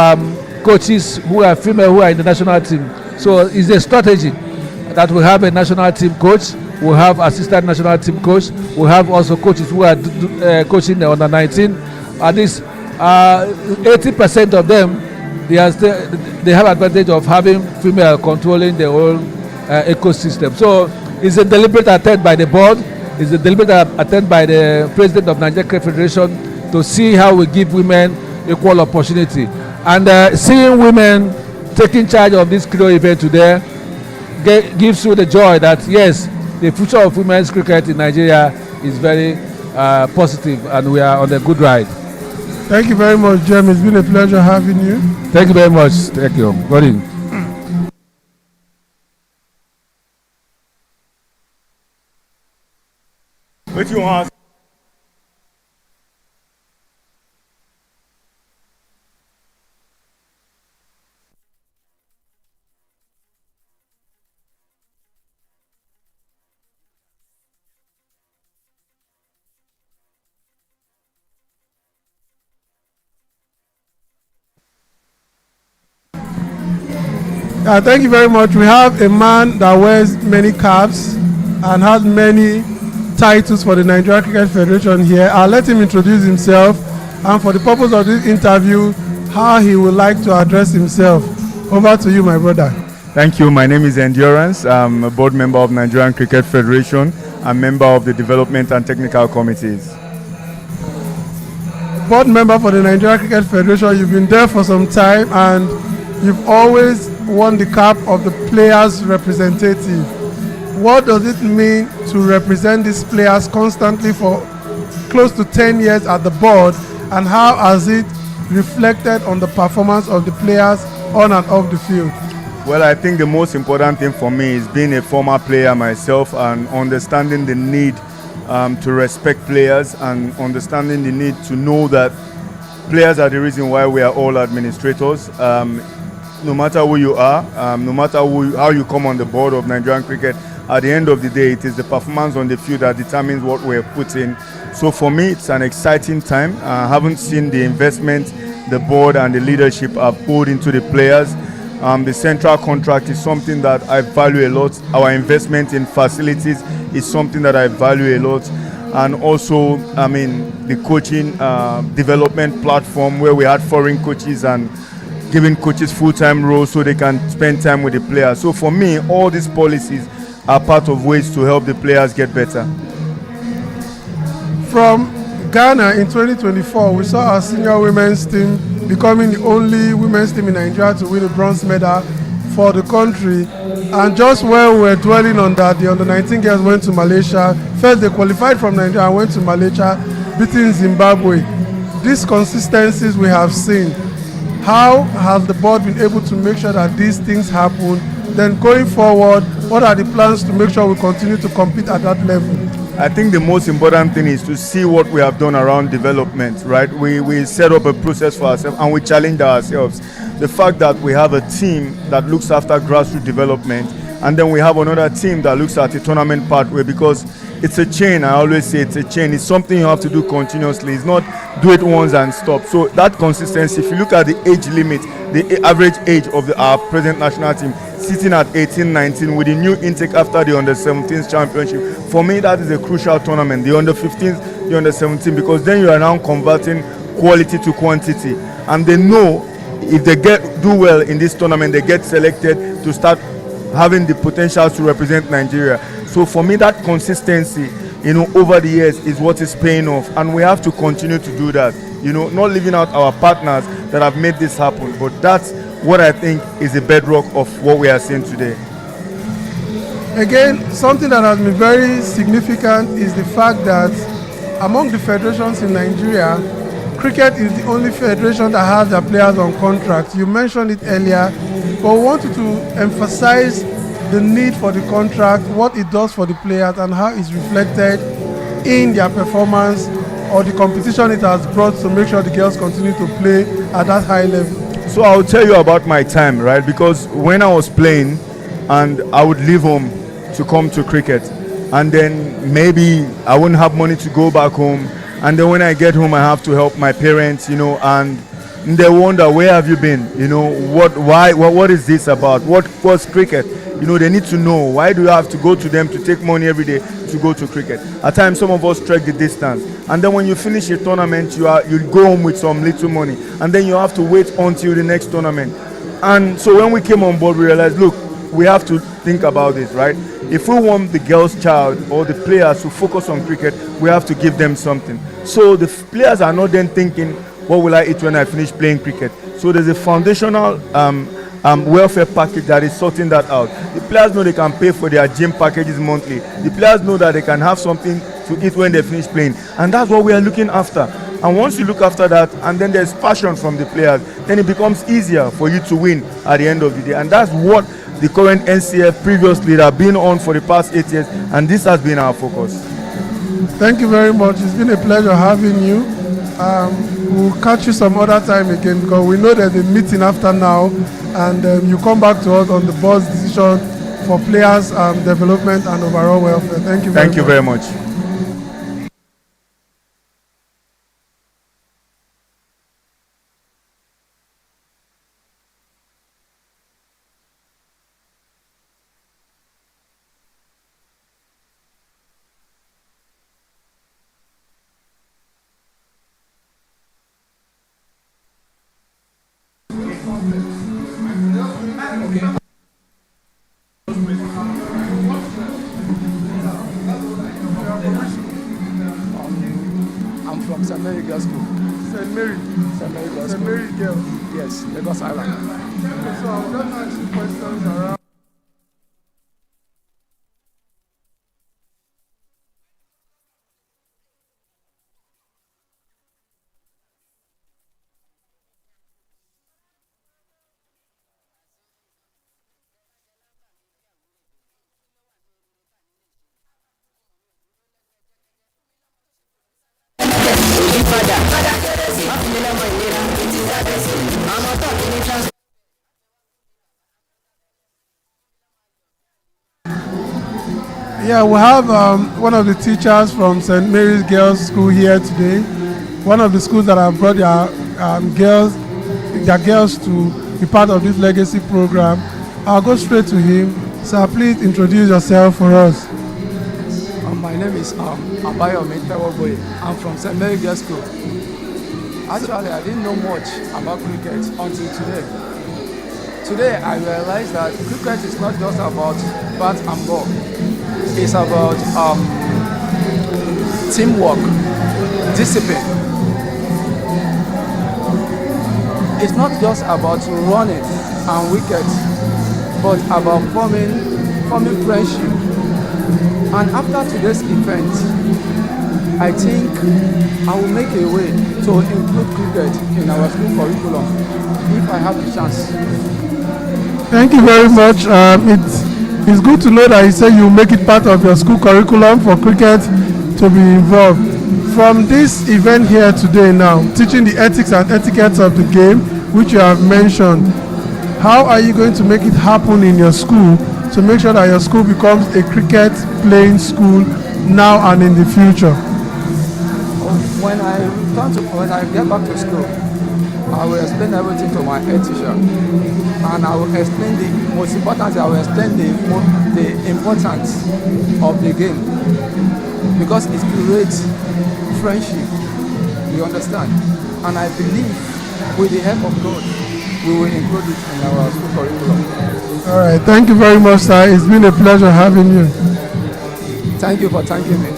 Speaker 12: coaches who are female who are in the national team. So it's a strategy that we have a national team coach, we have assistant national team coach, we have also coaches who are coaching the under 19. At least 80% of them, they have advantage of having female controlling their own ecosystem. So it's a deliberate attempt by the board, it's a deliberate attempt by the president of Nigeria Cricket Federation to see how we give women equal opportunity. And seeing women taking charge of this Creole event today gives you the joy that yes, the future of women's cricket in Nigeria is very positive, and we are on a good ride.
Speaker 1: Thank you very much, Jem. It's been a pleasure having you.
Speaker 12: Thank you very much. Thank you. Good evening.
Speaker 2: What you want?
Speaker 1: Thank you very much. We have a man that wears many caps and has many titles for the Nigeria Cricket Federation here. I'll let him introduce himself and for the purpose of this interview, how he would like to address himself. Over to you, my brother.
Speaker 2: Thank you. My name is Endurance. I'm a board member of Nigerian Cricket Federation. I'm member of the development and technical committees.
Speaker 1: Board member for the Nigerian Cricket Federation, you've been there for some time and you've always worn the cap of the players' representative. What does it mean to represent these players constantly for close to 10 years at the board, and how has it reflected on the performance of the players on and off the field?
Speaker 2: Well, I think the most important thing for me is being a former player myself and understanding the need to respect players and understanding the need to know that players are the reason why we are all administrators. No matter who you are, no matter how you come on the board of Nigerian cricket, at the end of the day, it is the performance on the field that determines what we're putting. So for me, it's an exciting time. I haven't seen the investment the board and the leadership have poured into the players. The central contract is something that I value a lot. Our investment in facilities is something that I value a lot. And also, the coaching development platform where we had foreign coaches and giving coaches full-time roles so they can spend time with the players. So for me, all these policies are part of ways to help the players get better.
Speaker 1: From Ghana in 2024, we saw our senior women's team becoming the only women's team in Nigeria to win a bronze medal for the country. And just when we were dwelling on that, the under-19 girls went to Malaysia. First, they qualified from Nigeria and went to Malaysia, beating Zimbabwe. These consistencies we have seen. How has the board been able to make sure that these things happen? Then going forward, what are the plans to make sure we continue to compete at that level?
Speaker 2: I think the most important thing is to see what we have done around development, right? We set up a process for ourselves and we challenge ourselves. The fact that we have a team that looks after grassroots development and then we have another team that looks at the tournament pathway, because it's a chain. I always say it's a chain. It's something you have to do continuously. It's not do it once and stop. So that consistency, if you look at the age limit, the average age of our present national team sitting at 18, 19 with the new intake after the under-17 championship, for me that is a crucial tournament. The under-15, the under-17, because then you are now converting quality to quantity, and they know if they do well in this tournament, they get selected to start having the potential to represent Nigeria. So for me, that consistency, over the years is what is paying off, and we have to continue to do that. Not leaving out our partners that have made this happen, but that's what I think is the bedrock of what we are seeing today.
Speaker 1: Again, something that has been very significant is the fact that among the federations in Nigeria, cricket is the only federation that has their players on contract. You mentioned it earlier, but we wanted to emphasize the need for the contract, what it does for the players, and how it's reflected in their performance or the competition it has brought to make sure the girls continue to play at that high level.
Speaker 2: So I'll tell you about my time, right? Because when I was playing and I would leave home to come to cricket, and then maybe I wouldn't have money to go back home, and then when I get home I have to help my parents, and they wonder, where have you been? What is this about? What was cricket? They need to know, why do you have to go to them to take money every day to go to cricket? At times some of us trek the distance, and then when you finish a tournament you go home with some little money, and then you have to wait until the next tournament. And so when we came on board, we realized, look, we have to think about this, right? If we want the girl's child or the players to focus on cricket, we have to give them something. So the players are not then thinking, what will I eat when I finish playing cricket? So there's a foundational welfare package that is sorting that out. The players know they can pay for their gym packages monthly. The players know that they can have something to eat when they finish playing, and that's what we are looking after. And once you look after that, and then there's passion from the players, then it becomes easier for you to win at the end of the day. And that's what the current NCF previously have been on for the past 8 years, and this has been our focus.
Speaker 1: Thank you very much. It's been a pleasure having you. We'll catch you some other time again, because we know there's a meeting after now, and you come back to us on the board's decision for players' development and overall welfare. Thank you very much.
Speaker 2: Thank you very much.
Speaker 13: Yes, Lagos Island.
Speaker 1: Okay, so I'll just ask you questions around. Yeah, we have one of the teachers from St. Mary's Girls School here today. One of the schools that have brought their girls to be part of this legacy program. I'll go straight to him. Sir, please introduce yourself for us.
Speaker 13: My name is Abayomi Tewoboye. I'm from St. Mary's Girls School. Actually, I didn't know much about cricket until today. Today, I realized that cricket is not just about bat and ball. It's about teamwork, discipline. It's not just about running and wickets, but about forming friendship. And after today's event, I think I will make a way to include cricket in our school curriculum if I have the chance.
Speaker 1: Thank you very much. It's good to know that you say you make it part of your school curriculum for cricket to be involved. From this event here today now, teaching the ethics and etiquettes of the game, which you have mentioned, how are you going to make it happen in your school to make sure that your school becomes a cricket playing school now and in the future?
Speaker 13: When I get back to school, I will explain everything to my head teacher, and I will explain the most important thing. I will explain the importance of the game, because it creates friendship, you understand, and I believe with the help of God we will include it in our school curriculum.
Speaker 1: All right, thank you very much, sir. It's been a pleasure having you.
Speaker 13: Thank you for thanking me.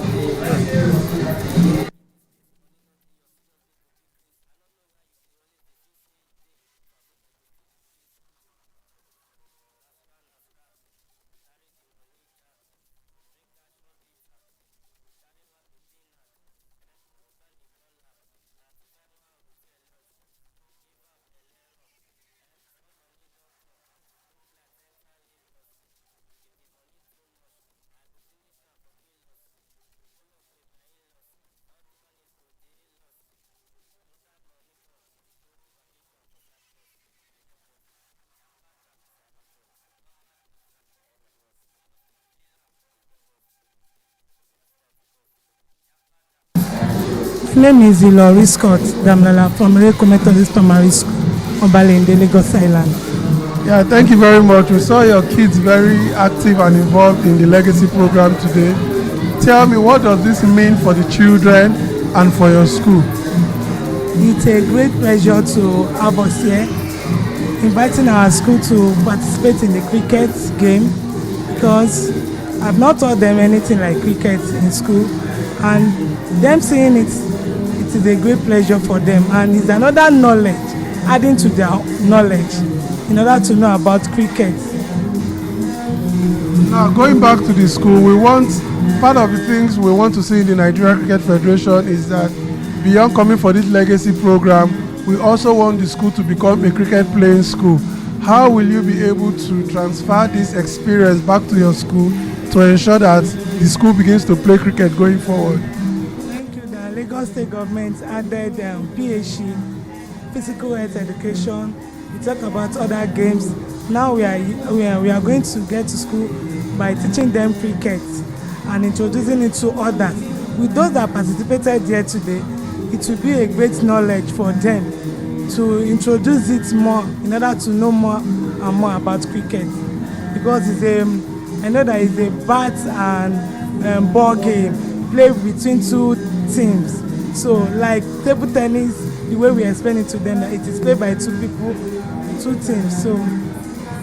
Speaker 14: My name is Ilori Scott Damlala from Reko Methodist Primary School, Obalende, Lagos Island.
Speaker 1: Yeah, thank you very much. We saw your kids very active and involved in the legacy program today. Tell me, what does this mean for the children and for your school?
Speaker 14: It's a great pleasure to have us here, inviting our school to participate in the cricket game, because I've not taught them anything like cricket in school, and them seeing it is a great pleasure for them, and it's another knowledge adding to their knowledge in order to know about cricket.
Speaker 1: Now, going back to the school, part of the things we want to see in the Nigeria Cricket Federation is that beyond coming for this legacy program, we also want the school to become a cricket playing school. How will you be able to transfer this experience back to your school to ensure that the school begins to play cricket going forward?
Speaker 14: Thank you. The Lagos State government added PhD, physical health education. We talk about other games. Now we are going to get to school by teaching them cricket and introducing it to others. With those that participated here today, it will be a great knowledge for them to introduce it more in order to know more and more about cricket, because I know that it's a bat and ball game played between two teams. So like table tennis, the way we explain it to them, that it is played by two people, two teams. So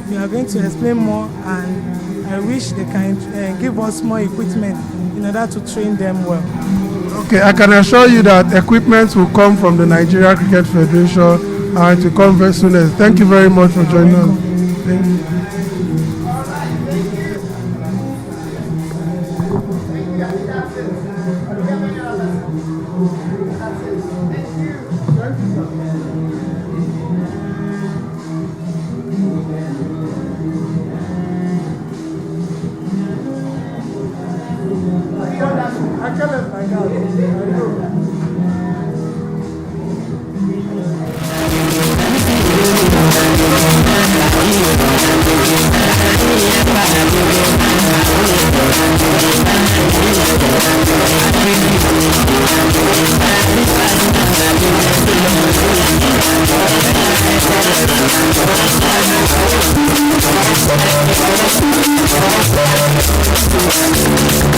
Speaker 14: we are going to explain more, and I wish they can give us more equipment in order to train them well.
Speaker 1: Okay, I can assure you that equipment will come from the Nigeria Cricket Federation and to come very soon. Thank you very much for joining us. Thank you.